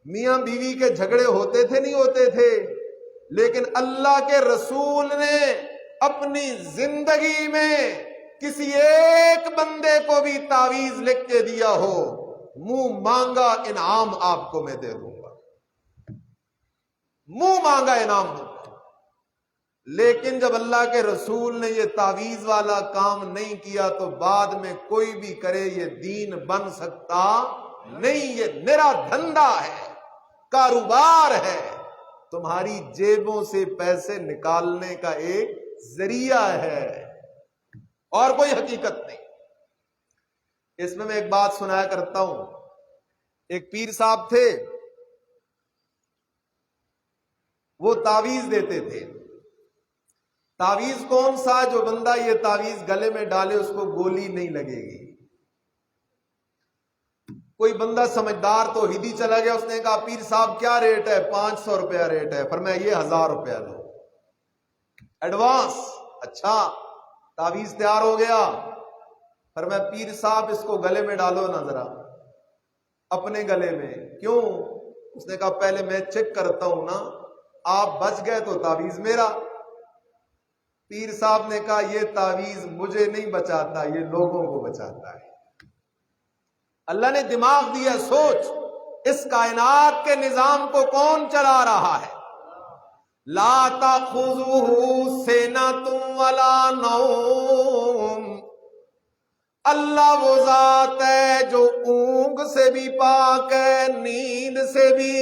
میاں بیوی کے جھگڑے ہوتے تھے نہیں ہوتے تھے؟ لیکن اللہ کے رسول نے اپنی زندگی میں کسی ایک بندے کو بھی تعویذ لکھ کے دیا ہو، منہ مانگا انعام آپ کو میں دے دوں گا، منہ مانگا انعام دوں گا۔ لیکن جب اللہ کے رسول نے یہ تعویذ والا کام نہیں کیا تو بعد میں کوئی بھی کرے یہ دین بن سکتا نہیں۔ یہ میرا دھندا ہے، کاروبار ہے، تمہاری جیبوں سے پیسے نکالنے کا ایک ذریعہ ہے اور کوئی حقیقت نہیں۔ اس میں ایک بات سنایا کرتا ہوں، ایک پیر صاحب تھے، وہ تعویذ دیتے تھے۔ تعویذ کون سا؟ جو بندہ یہ تعویذ گلے میں ڈالے اس کو گولی نہیں لگے گی۔ کوئی بندہ سمجھدار توحیدی چلا گیا، اس نے کہا پیر صاحب کیا ریٹ ہے؟ 500 روپیہ ریٹ ہے۔ فرمایا یہ 1000 روپیہ دو ایڈوانس۔ اچھا، تعویذ تیار ہو گیا۔ فرمایا پیر صاحب اس کو گلے میں ڈالو نا ذرا، اپنے گلے میں۔ کیوں؟ اس نے کہا پہلے میں چیک کرتا ہوں نا، آپ بچ گئے تو تعویذ میرا۔ پیر صاحب نے کہا یہ تعویذ مجھے نہیں بچاتا، یہ لوگوں کو بچاتا ہے۔ اللہ نے دماغ دیا، سوچ اس کائنات کے نظام کو کون چلا رہا ہے؟ لا تأخذہ سنۃ ولا نوم، اللہ وہ ذات ہے جو اونگ سے بھی پاک ہے، نیند سے بھی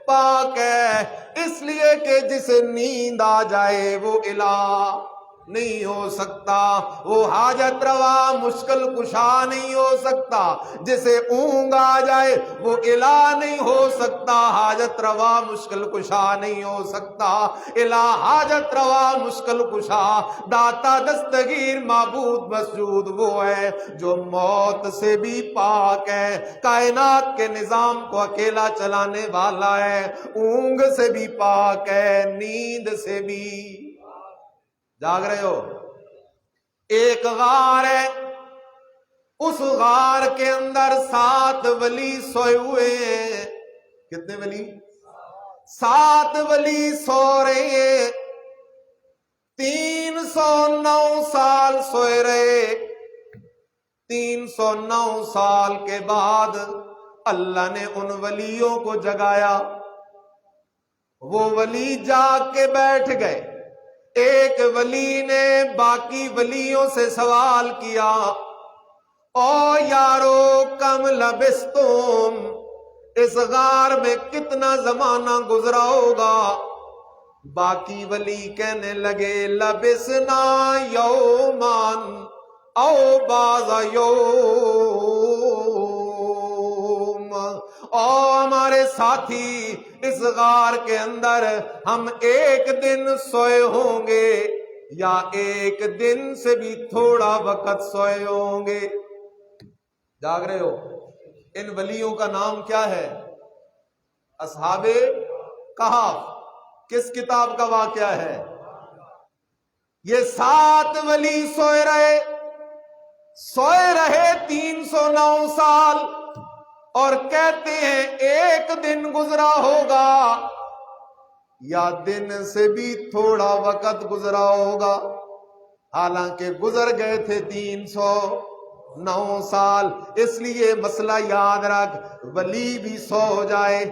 پاک ہے، اس لیے کہ جسے نیند آ جائے وہ الہ نہیں ہو سکتا، وہ حاجت روا مشکل کشا نہیں ہو سکتا۔ جسے اونگ آ جائے وہ الہ نہیں ہو سکتا، حاجت روا مشکل کشا نہیں ہو سکتا۔ الہ حاجت روا مشکل کشا، داتا دستگیر معبود مسجود وہ ہے جو موت سے بھی پاک ہے، کائنات کے نظام کو اکیلا چلانے والا ہے، اونگ سے بھی پاک ہے، نیند سے بھی۔ جاگ رہے ہو؟ ایک غار ہے، اس غار کے اندر 7 ولی سوئے ہوئے ہیں۔ کتنے ولی؟ 7 ولی سو رہے ہیں، 309 سال سوئے رہے۔ 309 سال کے بعد اللہ نے ان ولیوں کو جگایا، وہ ولی جاگ کے بیٹھ گئے۔ ایک ولی نے باقی ولیوں سے سوال کیا، او یارو کم لبستم، اس غار میں کتنا زمانہ گزرا ہوگا؟ باقی ولی کہنے لگے لبسنا یومان او بعض یوم، او ہمارے ساتھی اس غار کے اندر ہم ایک دن سوئے ہوں گے یا ایک دن سے بھی تھوڑا وقت سوئے ہوں گے۔ جاگ رہے ہو؟ ان ولیوں کا نام کیا ہے؟ اصحاب کہف۔ کس کتاب کا واقعہ ہے؟ یہ 7 ولی سوئے رہے 309 سال، اور کہتے ہیں ایک دن گزرا ہوگا یا دن سے بھی تھوڑا وقت گزرا ہوگا، حالانکہ گزر گئے تھے 309 سال۔ اس لیے مسئلہ یاد رکھ، ولی بھی سو جائے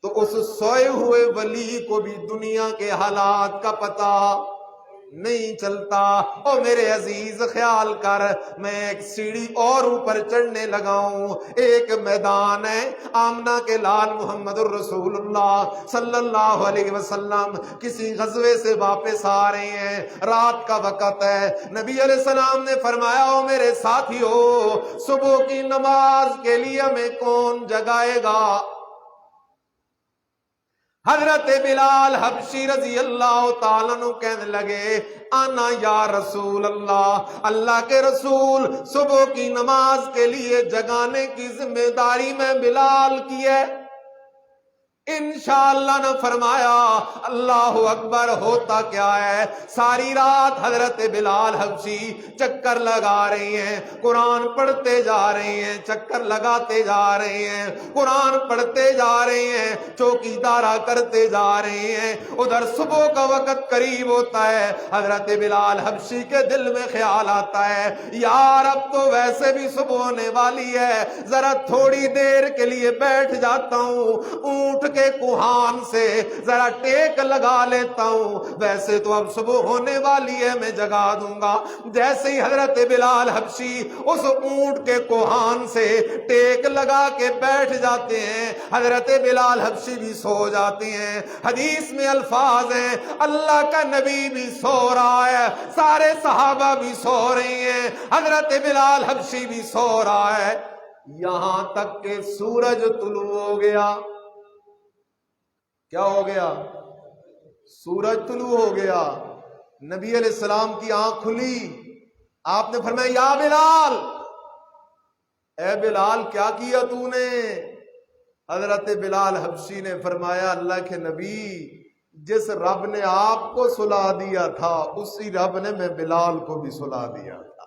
تو اس سوئے ہوئے ولی کو بھی دنیا کے حالات کا پتہ نہیں چلتا۔ او میرے عزیز خیال کر، میں ایک سیڑھی اور اوپر چڑھنے لگا ہوں، ایک میدان ہے، آمنہ کے لال محمد الرسول اللہ صلی اللہ علیہ وسلم کسی غزوے سے واپس آ رہے ہیں، رات کا وقت ہے۔ نبی علیہ السلام نے فرمایا، او میرے ساتھیو، صبح کی نماز کے لیے ہمیں کون جگائے گا؟ حضرت بلال حبشی رضی اللہ تعالیٰ عنہ کہنے لگے، آنا یا رسول اللہ، اللہ کے رسول، صبح کی نماز کے لیے جگانے کی ذمہ داری میں بلال کی ہے۔ انشاءاللہ نے فرمایا، اللہ اکبر۔ ہوتا کیا ہے، ساری رات حضرت بلال حبشی چکر لگا رہے ہیں، قرآن پڑھتے جا رہے ہیں، چکر لگاتے جا رہے ہیں، قرآن پڑھتے جا رہے ہیں، چوکی دارا کرتے جا رہے ہیں۔ ادھر صبح کا وقت قریب ہوتا ہے، حضرت بلال حبشی کے دل میں خیال آتا ہے، یار اب تو ویسے بھی صبح ہونے والی ہے، ذرا تھوڑی دیر کے لیے بیٹھ جاتا ہوں، اونٹ کے کوہان سے ذرا ٹیک لگا لیتا ہوں، ویسے تو اب صبح ہونے والی ہے، میں جگا دوں گا۔ جیسے ہی حضرت بلال حبشی اس اونٹ کے کوہان سے ٹیک لگا کے بیٹھ جاتے ہیں، حضرت بلال حبشی بھی سو جاتے ہیں۔ حدیث میں الفاظ ہیں، اللہ کا نبی بھی سو رہا ہے، سارے صحابہ بھی سو رہے ہیں، حضرت بلال حبشی بھی سو رہا ہے، یہاں تک کہ سورج طلوع ہو گیا۔ کیا ہو گیا؟ سورج طلوع ہو گیا۔ نبی علیہ السلام کی آنکھ کھلی، آپ نے فرمایا، یا بلال، اے بلال کیا کیا تو نے؟ حضرت بلال حبشی نے فرمایا، اللہ کے نبی، جس رب نے آپ کو سلا دیا تھا اسی رب نے میں بلال کو بھی سلا دیا تھا۔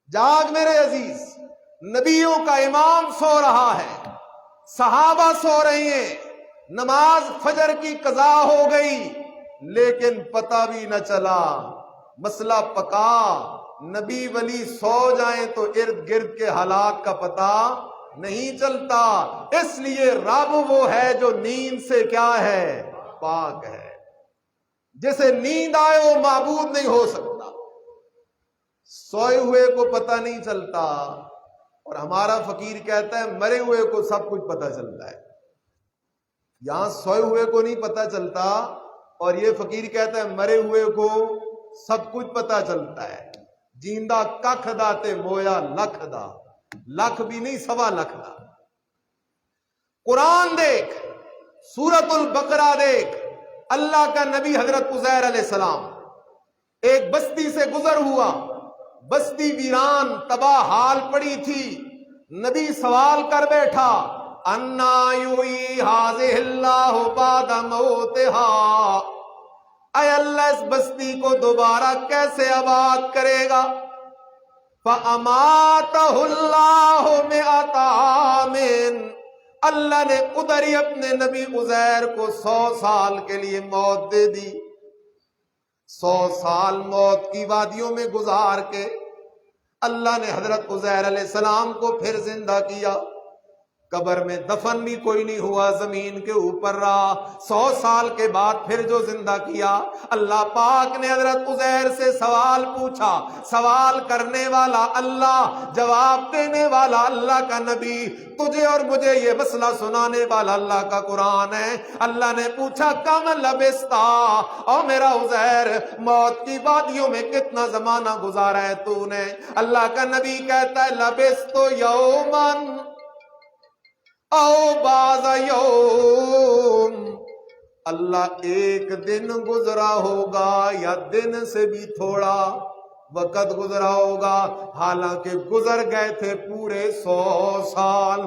جاگ میرے عزیز، نبیوں کا امام سو رہا ہے، صحابہ سو رہے ہیں، نماز فجر کی قضا ہو گئی، لیکن پتہ بھی نہ چلا، مسئلہ پکا۔ نبی ولی سو جائیں تو ارد گرد کے حالات کا پتہ نہیں چلتا، اس لیے رب وہ ہے جو نیند سے کیا ہے؟ پاک ہے۔ جسے نیند آئے وہ معبود نہیں ہو سکتا۔ سوئے ہوئے کو پتہ نہیں چلتا، اور ہمارا فقیر کہتا ہے مرے ہوئے کو سب کچھ پتہ چلتا ہے۔ یہاں سوئے ہوئے کو نہیں پتہ چلتا، اور یہ فقیر کہتا ہے مرے ہوئے کو سب کچھ پتہ چلتا ہے۔ جیندہ ککھ دا تے مویا لکھ دا، لکھ بھی نہیں سوا لکھ دا۔ قرآن دیکھ، سورۃ البقرہ دیکھ، اللہ کا نبی حضرت عزیر علیہ السلام ایک بستی سے گزر ہوا، بستی ویران تباہ حال پڑی تھی، نبی سوال کر بیٹھا، انا یحیی ھذہ اللہ بعد موتہا، اے اللہ اس بستی کو دوبارہ کیسے آباد کرے گا؟ فَأَمَاتَهُ اللَّهُ مِئَةَ عَامٍ، اللہ نے ادھر ہی اپنے نبی عزیر کو 100 سال کے لیے موت دے دی۔ 100 سال موت کی وادیوں میں گزار کے اللہ نے حضرت عزیر علیہ السلام کو پھر زندہ کیا۔ قبر میں دفن بھی کوئی نہیں ہوا، زمین کے اوپر رہا۔ 100 سال کے بعد پھر جو زندہ کیا، اللہ پاک نے حضرت عزیر سے سوال پوچھا، سوال کرنے والا اللہ، جواب دینے والا اللہ کا نبی، تجھے اور مجھے یہ مسئلہ سنانے والا اللہ کا قرآن ہے۔ اللہ نے پوچھا، کم لبستا، اور میرا عزیر موت کی وادیوں میں کتنا زمانہ گزارا ہے تو نے؟ اللہ کا نبی کہتا ہے، لبستو یومن او بعض یوم، اللہ ایک دن گزرا ہوگا یا دن سے بھی تھوڑا وقت گزرا ہوگا، حالانکہ گزر گئے تھے پورے 100 سال۔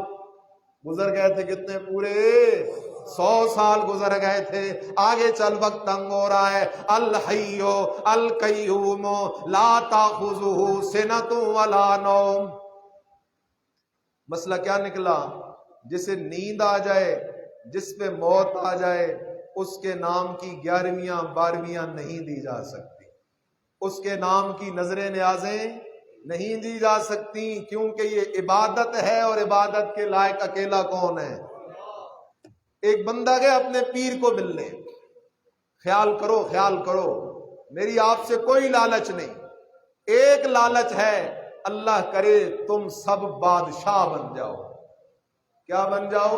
گزر گئے تھے کتنے؟ پورے 100 سال گزر گئے تھے۔ آگے چل، وقت تنگ ہو رہا ہے۔ الحی القیوم لا تاخذہ سنۃ ولا نوم، مسئلہ کیا نکلا؟ جسے نیند آ جائے، جس پہ موت آ جائے، اس کے نام کی 11ویں 12ویں نہیں دی جا سکتی، اس کے نام کی نظر نیازیں نہیں دی جا سکتی، کیونکہ یہ عبادت ہے، اور عبادت کے لائق اکیلا کون ہے؟ ایک بندہ گیا اپنے پیر کو ملنے، خیال کرو، میری آپ سے کوئی لالچ نہیں، ایک لالچ ہے، اللہ کرے تم سب بادشاہ بن جاؤ۔ کیا بن جاؤ؟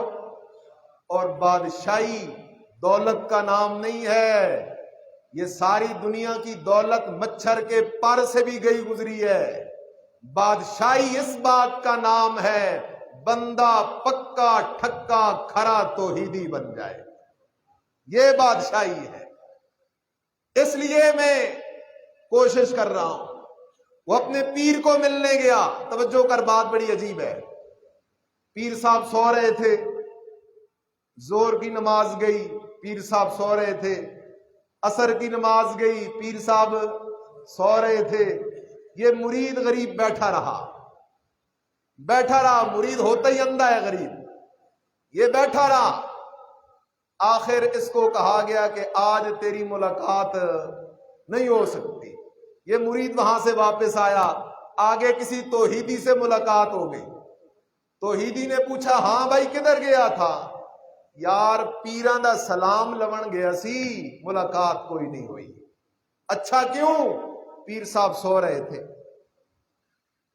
اور بادشاہی دولت کا نام نہیں ہے، یہ ساری دنیا کی دولت مچھر کے پر سے بھی گئی گزری ہے۔ بادشاہی اس بات کا نام ہے بندہ پکا ٹھکا کھرا توحیدی بن جائے، یہ بادشاہی ہے۔ اس لیے میں کوشش کر رہا ہوں۔ وہ اپنے پیر کو ملنے گیا، توجہ کر، بات بڑی عجیب ہے۔ پیر صاحب سو رہے تھے، زور کی نماز گئی، پیر صاحب سو رہے تھے، عصر کی نماز گئی، پیر صاحب سو رہے تھے۔ یہ مرید غریب بیٹھا رہا، مرید ہوتا ہی اندھا ہے غریب، یہ بیٹھا رہا۔ آخر اس کو کہا گیا کہ آج تیری ملاقات نہیں ہو سکتی۔ یہ مرید وہاں سے واپس آیا، آگے کسی توحیدی سے ملاقات ہو گئی۔ توحیدی نے پوچھا، ہاں بھائی کدھر گیا تھا؟ یار پیران دا سلام لون گیا سی، ملاقات کوئی نہیں ہوئی۔ اچھا کیوں؟ پیر صاحب سو رہے تھے۔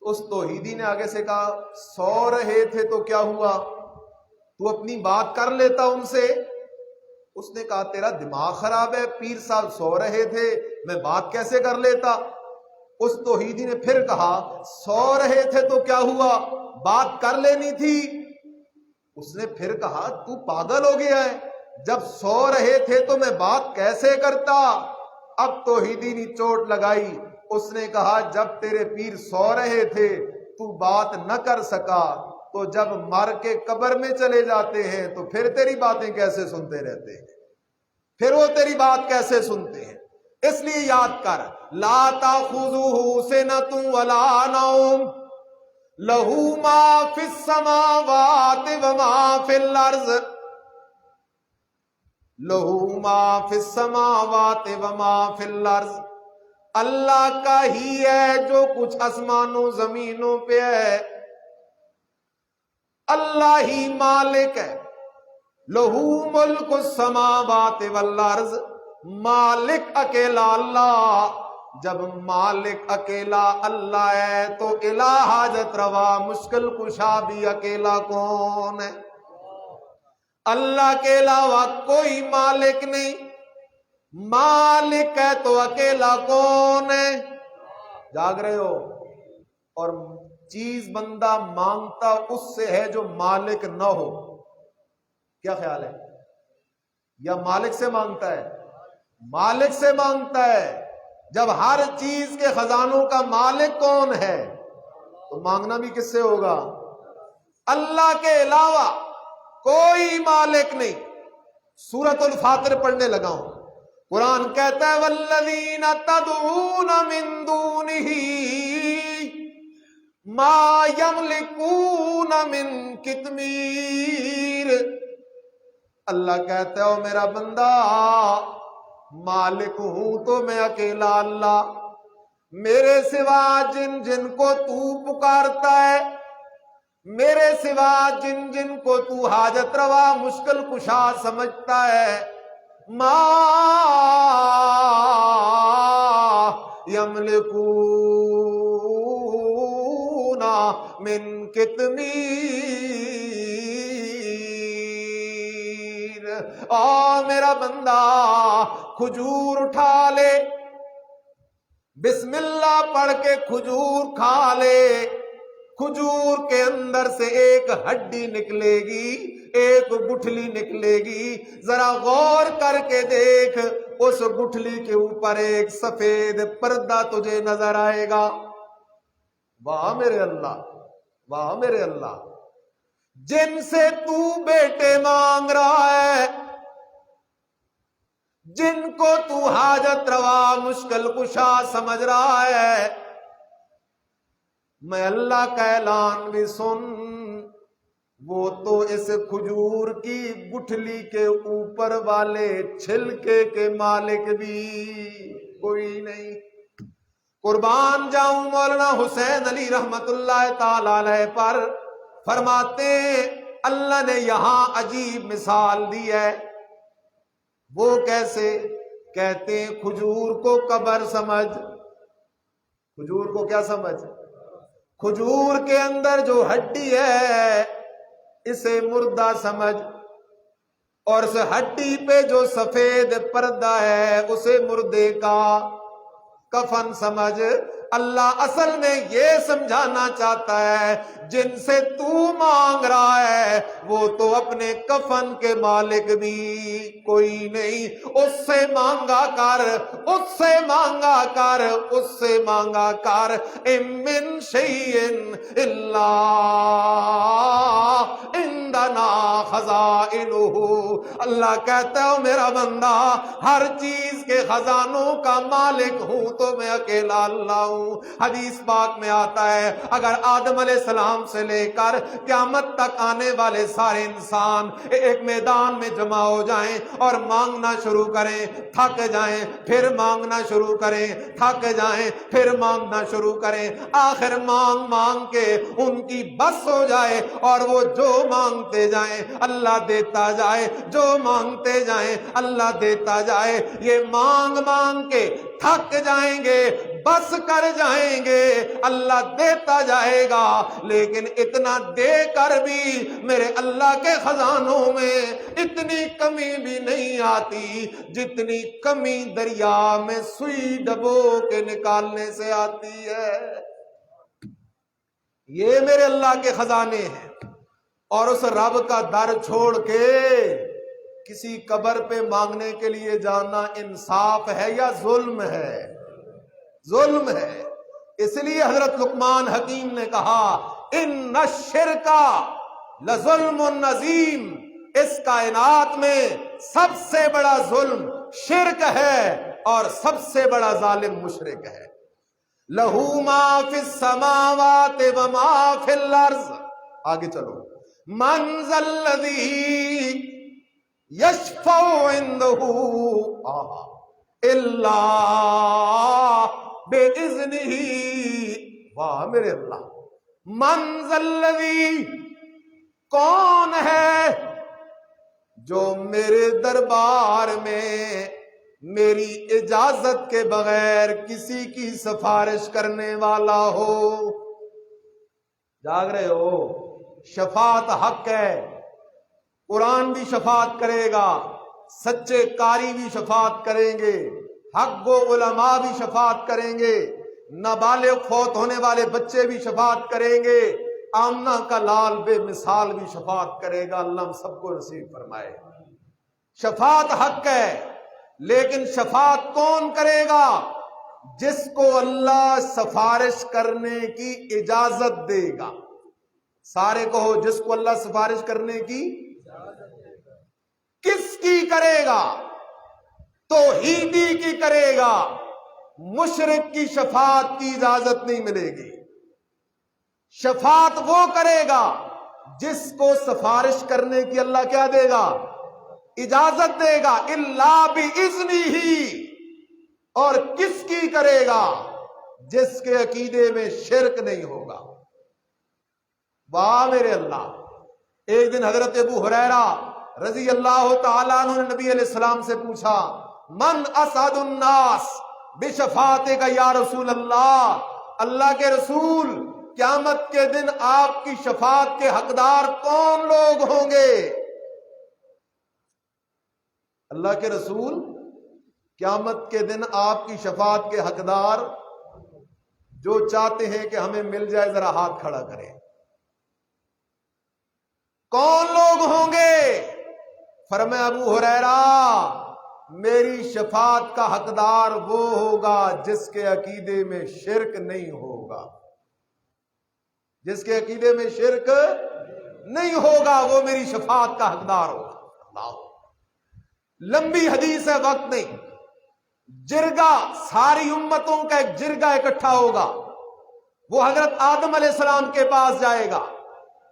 اس توحیدی نے آگے سے کہا، سو رہے تھے تو کیا ہوا؟ تو اپنی بات کر لیتا ان سے۔ اس نے کہا تیرا دماغ خراب ہے، پیر صاحب سو رہے تھے، میں بات کیسے کر لیتا؟ اس توحیدی نے پھر کہا، سو رہے تھے تو کیا ہوا؟ بات کر لینی تھی۔ اس نے پھر کہا تو پاگل ہو گیا ہے، جب سو رہے تھے تو میں بات کیسے کرتا؟ اب توحیدی نے چوٹ لگائی، اس نے کہا جب تیرے پیر سو رہے تھے تو بات نہ کر سکا، تو جب مر کے قبر میں چلے جاتے ہیں تو پھر تیری باتیں کیسے سنتے رہتے ہیں؟ پھر وہ تیری بات کیسے سنتے ہیں؟ اس لیے یاد کر، لا تاخذہ سنۃ ولا نوم لہ ما فی السماوات وما فی الارض، لہ ما فی السماوات وما فی الارض، اللہ کا ہی ہے جو کچھ آسمانوں زمینوں پہ ہے، اللہ ہی مالک ہے۔ لہو ملک السماوات والارض، مالک اکیلا اللہ۔ جب مالک اکیلا اللہ ہے تو الہ حاجت روا مشکل کشا بھی اکیلا کون ہے؟ اللہ کے علاوہ کوئی مالک نہیں، مالک ہے تو اکیلا کون ہے؟ جاگ رہے ہو؟ اور چیز بندہ مانگتا اس سے ہے جو مالک نہ ہو۔ کیا خیال ہے؟ یا مالک سے مانگتا ہے؟ مالک سے مانگتا ہے۔ جب ہر چیز کے خزانوں کا مالک کون ہے تو مانگنا بھی کس سے ہوگا؟ اللہ کے علاوہ کوئی مالک نہیں۔ سورۃ الفاطر پڑھنے لگا ہوں، قرآن کہتا ہے والذین تدعون من دونہ ما یملکون من قطمیر۔ اللہ کہتا ہے او میرا بندہ، مالک ہوں تو میں اکیلا اللہ، میرے سوا جن جن کو تو پکارتا ہے، میرے سوا جن جن کو تو حاجت روا مشکل کشا سمجھتا ہے، ما یملکون من قطمیر۔ آ میرا بندہ کھجور اٹھا لے، بسم اللہ پڑھ کے کھجور کھا لے، کھجور کے اندر سے ایک ہڈی نکلے گی، ایک گٹھلی نکلے گی، ذرا غور کر کے دیکھ، اس گٹھلی کے اوپر ایک سفید پردہ تجھے نظر آئے گا۔ واہ میرے اللہ، واہ میرے اللہ، جن سے تو بیٹے مانگ رہا ہے، جن کو تو حاجت روا مشکل کشا سمجھ رہا ہے، میں اللہ کا اعلان بھی سن، وہ تو اس کھجور کی گٹھلی کے اوپر والے چھلکے کے مالک بھی کوئی نہیں۔ قربان جاؤں مولانا حسین علی رحمت اللہ تعالی علیہ پر، فرماتے اللہ نے یہاں عجیب مثال دی ہے۔ وہ کیسے؟ کہتے ہیں کھجور کو قبر سمجھ۔ کھجور کو کیا سمجھ؟ کھجور کے اندر جو ہڈی ہے اسے مردہ سمجھ، اور اس ہڈی پہ جو سفید پردہ ہے اسے مردے کا کفن سمجھ۔ اللہ اصل میں یہ سمجھانا چاہتا ہے جن سے تو مانگ رہا ہے وہ تو اپنے کفن کے مالک بھی کوئی نہیں۔ اس سے مانگا کر، اس سے مانگا کر، اس سے مانگا کر۔ ام من شیء الا عندنا خزائنہ۔ اللہ کہتا ہے میرا بندہ، ہر چیز کے خزانوں کا مالک ہوں تو میں اکیلا اللہ ہوں۔ حدیث پاک میں آتا ہے اگر آدم علیہ السلام سے لے کر قیامت تک آنے والے سارے انسان ایک میدان میں جمع ہو جائیں اور مانگنا شروع کریں، تھک جائیں، پھر مانگنا شروع کریں، تھک جائیں، پھر مانگنا شروع کریں، آخر مانگ مانگ کے ان کی بس ہو جائے اور وہ جو مانگتے جائیں اللہ دیتا جائے، جو مانگتے جائیں اللہ دیتا جائے، یہ مانگ مانگ کے تھک جائیں گے، بس کر جائیں گے، اللہ دیتا جائے گا، لیکن اتنا دے کر بھی میرے اللہ کے خزانوں میں اتنی کمی بھی نہیں آتی جتنی کمی دریا میں سوئی ڈبو کے نکالنے سے آتی ہے۔ یہ میرے اللہ کے خزانے ہیں، اور اس رب کا در چھوڑ کے کسی قبر پہ مانگنے کے لیے جانا انصاف ہے یا ظلم ہے؟ ظلم ہے۔ اس لیے حضرت لقمان حکیم نے کہا ان الشرک لظلم عظیم، اس کائنات میں سب سے بڑا ظلم شرک ہے اور سب سے بڑا ظالم مشرک ہے۔ لہو ما فی السماوات وما فی الارض، آگے چلو، من ذا الذی یشفع عنده الا بِإِذْنِهِ۔ واہ میرے اللہ، من ذا الذی، کون ہے جو میرے دربار میں میری اجازت کے بغیر کسی کی سفارش کرنے والا ہو؟ جاگ رہے ہو؟ شفاعت حق ہے، قرآن بھی شفاعت کرے گا، سچے قاری بھی شفاعت کریں گے، حق و علماء بھی شفاعت کریں گے، نابالغ فوت ہونے والے بچے بھی شفاعت کریں گے، آمنہ کا لال بے مثال بھی شفاعت کرے گا۔ اللہ ہم سب کو نصیب فرمائے۔ شفاعت حق ہے، لیکن شفاعت کون کرے گا؟ جس کو اللہ سفارش کرنے کی اجازت دے گا۔ سارے کہو، جس کو اللہ سفارش کرنے کی کس کی کرے گا؟ توحیدی کی کرے گا، مشرک کی شفاعت کی اجازت نہیں ملے گی۔ شفاعت وہ کرے گا جس کو سفارش کرنے کی اللہ کیا دے گا؟ اجازت دے گا، الا بِإِذْنِهِ۔ اور کس کی کرے گا؟ جس کے عقیدے میں شرک نہیں ہوگا۔ واہ میرے اللہ۔ ایک دن حضرت ابو ہریرہ رضی اللہ تعالیٰ عنہ نے نبی علیہ السلام سے پوچھا من اسعد الناس بشفاعتک یا رسول اللہ، اللہ کے رسول قیامت کے دن آپ کی شفاعت کے حقدار کون لوگ ہوں گے؟ اللہ کے رسول قیامت کے دن آپ کی شفاعت کے حقدار جو چاہتے ہیں کہ ہمیں مل جائے ذرا ہاتھ کھڑا کریں، کون لوگ ہوں گے؟ فرمایا ابو ہریرہ میری شفاعت کا حقدار وہ ہوگا جس کے عقیدے میں شرک نہیں ہوگا، جس کے عقیدے میں شرک نہیں ہوگا وہ میری شفاعت کا حقدار ہوگا۔ اللہ، لمبی حدیث ہے، وقت نہیں۔ جرگہ، ساری امتوں کا ایک جرگہ اکٹھا ہوگا، وہ حضرت آدم علیہ السلام کے پاس جائے گا،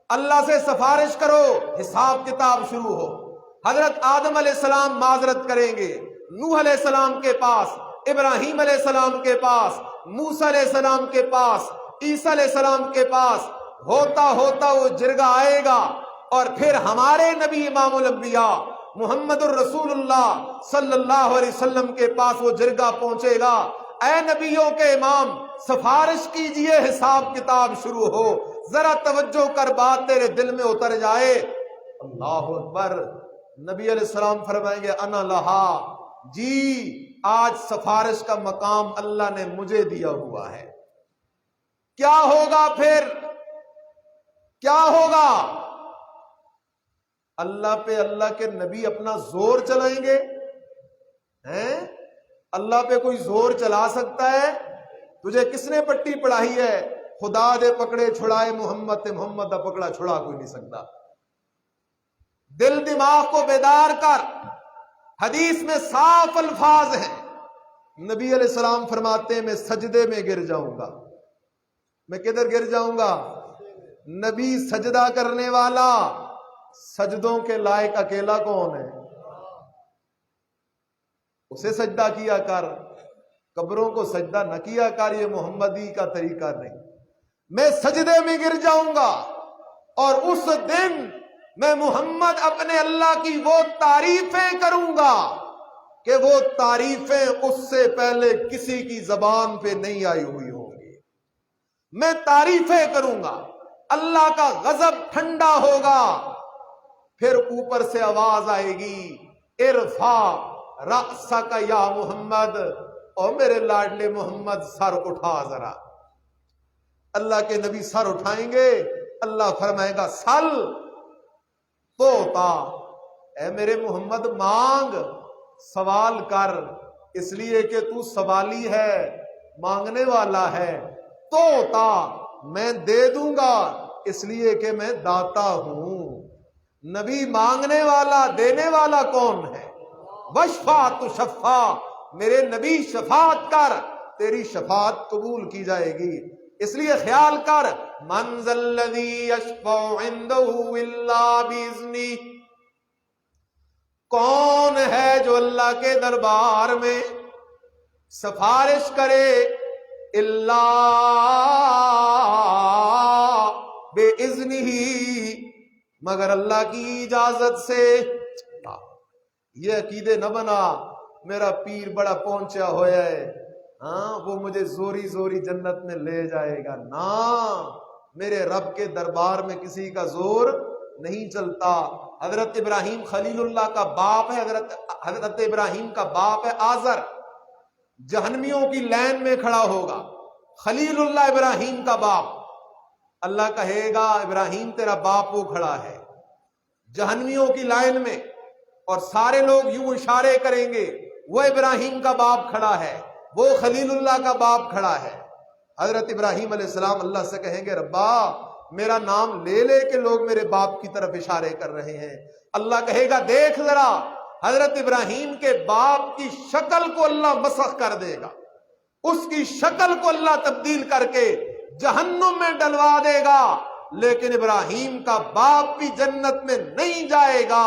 اللہ سے سفارش کرو، حساب کتاب شروع ہو۔ حضرت آدم علیہ السلام معذرت کریں گے نوح علیہ السلام کے پاس، ابراہیم علیہ السلام کے پاس، موسیٰ علیہ السلام کے پاس، عیسیٰ علیہ السلام کے پاس، ہوتا ہوتا وہ جرگہ آئے گا، اور پھر ہمارے نبی امام الانبیاء محمد الرسول اللہ صلی اللہ علیہ وسلم کے پاس وہ جرگہ پہنچے گا، اے نبیوں کے امام سفارش کیجئے، حساب کتاب شروع ہو، ذرا توجہ کر، بات تیرے دل میں اتر جائے۔ اللہ اکبر۔ نبی علیہ السلام فرمائیں گے انا لہا، جی آج سفارش کا مقام اللہ نے مجھے دیا ہوا ہے۔ کیا ہوگا پھر؟ کیا ہوگا؟ اللہ پہ اللہ کے نبی اپنا زور چلائیں گے؟ ہیں؟ اللہ پہ کوئی زور چلا سکتا ہے؟ تجھے کس نے پٹی پڑھائی ہے؟ خدا دے پکڑے چھڑائے محمد تے محمد دا پکڑا چھڑا کوئی نہیں سکتا۔ دل دماغ کو بیدار کر، حدیث میں صاف الفاظ ہیں، نبی علیہ السلام فرماتے ہیں میں سجدے میں گر جاؤں گا۔ میں کدھر گر جاؤں گا؟ نبی سجدہ کرنے والا، سجدوں کے لائق اکیلا کون ہے؟ اسے سجدہ کیا کر، قبروں کو سجدہ نہ کیا کر، یہ محمدی کا طریقہ نہیں۔ میں سجدے میں گر جاؤں گا، اور اس دن میں محمد اپنے اللہ کی وہ تعریفیں کروں گا کہ وہ تعریفیں اس سے پہلے کسی کی زبان پہ نہیں آئی ہوئی ہوں گی۔ میں تعریفیں کروں گا، اللہ کا غضب ٹھنڈا ہوگا، پھر اوپر سے آواز آئے گی ارفع رأسک یا محمد، او میرے لاڈلے محمد سر اٹھا ذرا۔ اللہ کے نبی سر اٹھائیں گے، اللہ فرمائے گا سل توتا، اے میرے محمد مانگ، سوال کر، اس لیے کہ تو سوالی ہے، مانگنے والا ہے۔ توتا، میں دے دوں گا، اس لیے کہ میں داتا ہوں۔ نبی مانگنے والا، دینے والا کون ہے؟ وشفا تشفا، میرے نبی شفاعت کر، تیری شفاعت قبول کی جائے گی۔ اس لیے خیال کر، من ذا الذی یشفع عندہ الا باذنہ، کون ہے جو اللہ کے دربار میں سفارش کرے الا باذنہ، مگر اللہ کی اجازت سے۔ یہ عقیدے نہ بنا میرا پیر بڑا پہنچا ہوا ہے، ہاں وہ مجھے زوری زوری جنت میں لے جائے گا، نا، میرے رب کے دربار میں کسی کا زور نہیں چلتا۔ حضرت ابراہیم خلیل اللہ کا باپ ہے، حضرت ابراہیم کا باپ ہے آزر، جہنمیوں کی لائن میں کھڑا ہوگا، خلیل اللہ ابراہیم کا باپ۔ اللہ کہے گا ابراہیم تیرا باپ وہ کھڑا ہے جہنمیوں کی لائن میں، اور سارے لوگ یوں اشارے کریں گے وہ ابراہیم کا باپ کھڑا ہے، وہ خلیل اللہ کا باپ کھڑا ہے۔ حضرت ابراہیم علیہ السلام اللہ سے کہیں گے ربا میرا نام لے لے کے لوگ میرے باپ کی طرف اشارے کر رہے ہیں۔ اللہ کہے گا دیکھ ذرا، حضرت ابراہیم کے باپ کی شکل کو اللہ مسخ کر دے گا، اس کی شکل کو اللہ تبدیل کر کے جہنم میں ڈلوا دے گا، لیکن ابراہیم کا باپ بھی جنت میں نہیں جائے گا،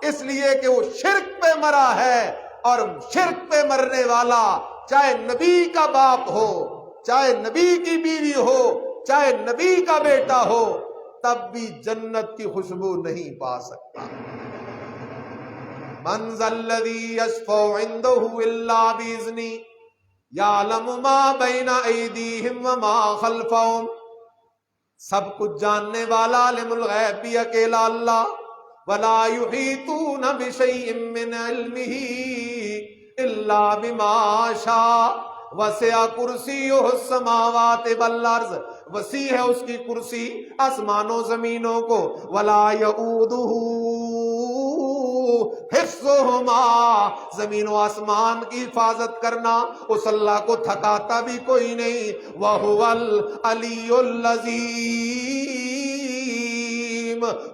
اس لیے کہ وہ شرک پہ مرا ہے، اور شرک پہ مرنے والا چاہے نبی کا باپ ہو، چاہے نبی کی بیوی ہو، چاہے نبی کا بیٹا ہو، تب بھی جنت کی خوشبو نہیں پا سکتا۔ من ذا الذی یشفع عندہ الا باذنہ یعلم ما بین ایدیہم وما خلفہم، سب کچھ جاننے والا عالم الغیب بھی اکیلا اللہ، ولا یحیطون بشیء من علمہ الا بما شاء وسع کرسیہ السماوات والارض، وسیع ہے اس کی کرسی آسمانوں زمینوں کو، ولا یؤودہ حفظہما، زمین و آسمان کی حفاظت کرنا اس اللہ کو تھکاتا بھی کوئی نہیں، وہو العلی العظیم،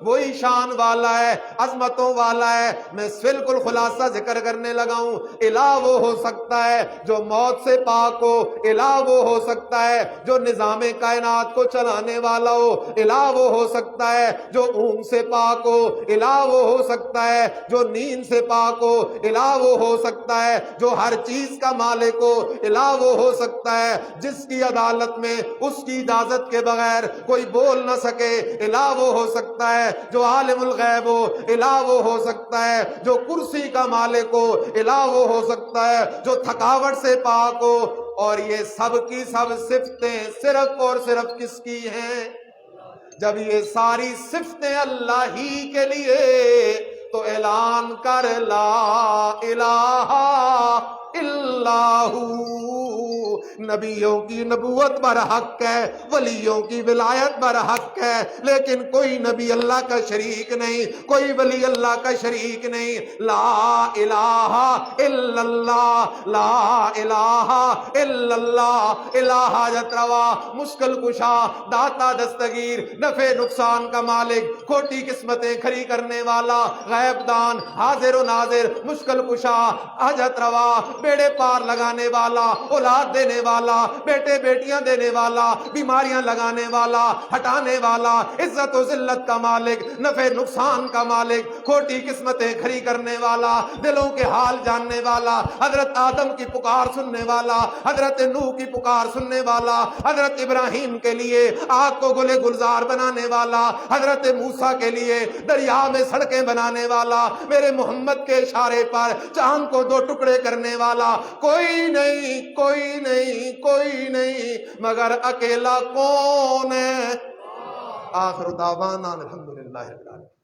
وہی شان والا ہے، عظمتوں والا ہے۔ میں بالکل خلاصہ ذکر کرنے لگا ہوں۔ الہ وہ ہو سکتا ہے جو موت سے پاک ہو، الہ وہ ہو سکتا ہے جو نظام کائنات کو چلانے والا ہو، الہ وہ ہو سکتا ہے جو اونگ سے پاک ہو، الہ وہ ہو سکتا ہے جو نیند سے پاک ہو، الہ وہ ہو سکتا ہے جو ہر چیز کا مالک ہو، الہ وہ ہو سکتا ہے جس کی عدالت میں اس کی اجازت کے بغیر کوئی بول نہ سکے، الہ وہ ہو سکتا ہے جو عالم الغیب ہو، الہ وہ ہو سکتا ہے جو کرسی کا مالک ہو، الہ وہ ہو سکتا ہے جو تھکاوٹ سے پاک ہو۔ اور یہ سب کی سب صفتیں صرف اور صرف کس کی ہیں؟ جب یہ ساری صفتیں اللہ ہی کے لیے، تو اعلان کر لا الہ الا ہو۔ نبیوں کی نبوت برحق ہے، ولیوں کی ولایت برحق ہے، لیکن کوئی نبی اللہ کا شریک نہیں، کوئی ولی اللہ کا شریک نہیں۔ لا الہ الا اللہ، لا الہ الا اللہ۔ الہ حاجت روا، مشکل کشا، داتا دستگیر، نفع نقصان کا مالک، کھوٹی قسمتیں کھری کرنے والا، غیب دان، حاضر و ناظر، مشکل کشا، حاجت روا، بیڑے پار لگانے والا، اولاد دینے والا، بیٹے بیٹیاں دینے والا، بیماریاں لگانے والا، ہٹانے والا، عزت و ذلت کا مالک، نفع نقصان کا مالک، کھوٹی قسمتیں کھری کرنے والا، دلوں کے حال جاننے والا، حضرت آدم کی پکار سننے والا، حضرت نوح کی پکار سننے والا، حضرت ابراہیم کے لیے آگ کو گلے گلزار بنانے والا، حضرت موسیٰ کے لیے دریا میں سڑکیں بنانے والا، میرے محمد کے اشارے پر چاند کو دو ٹکڑے کرنے والا، کوئی نہیں، کوئی نہیں، کوئی نہیں مگر اکیلا کون ہے؟ آخر دعوانا الحمدللہ رب العالمین۔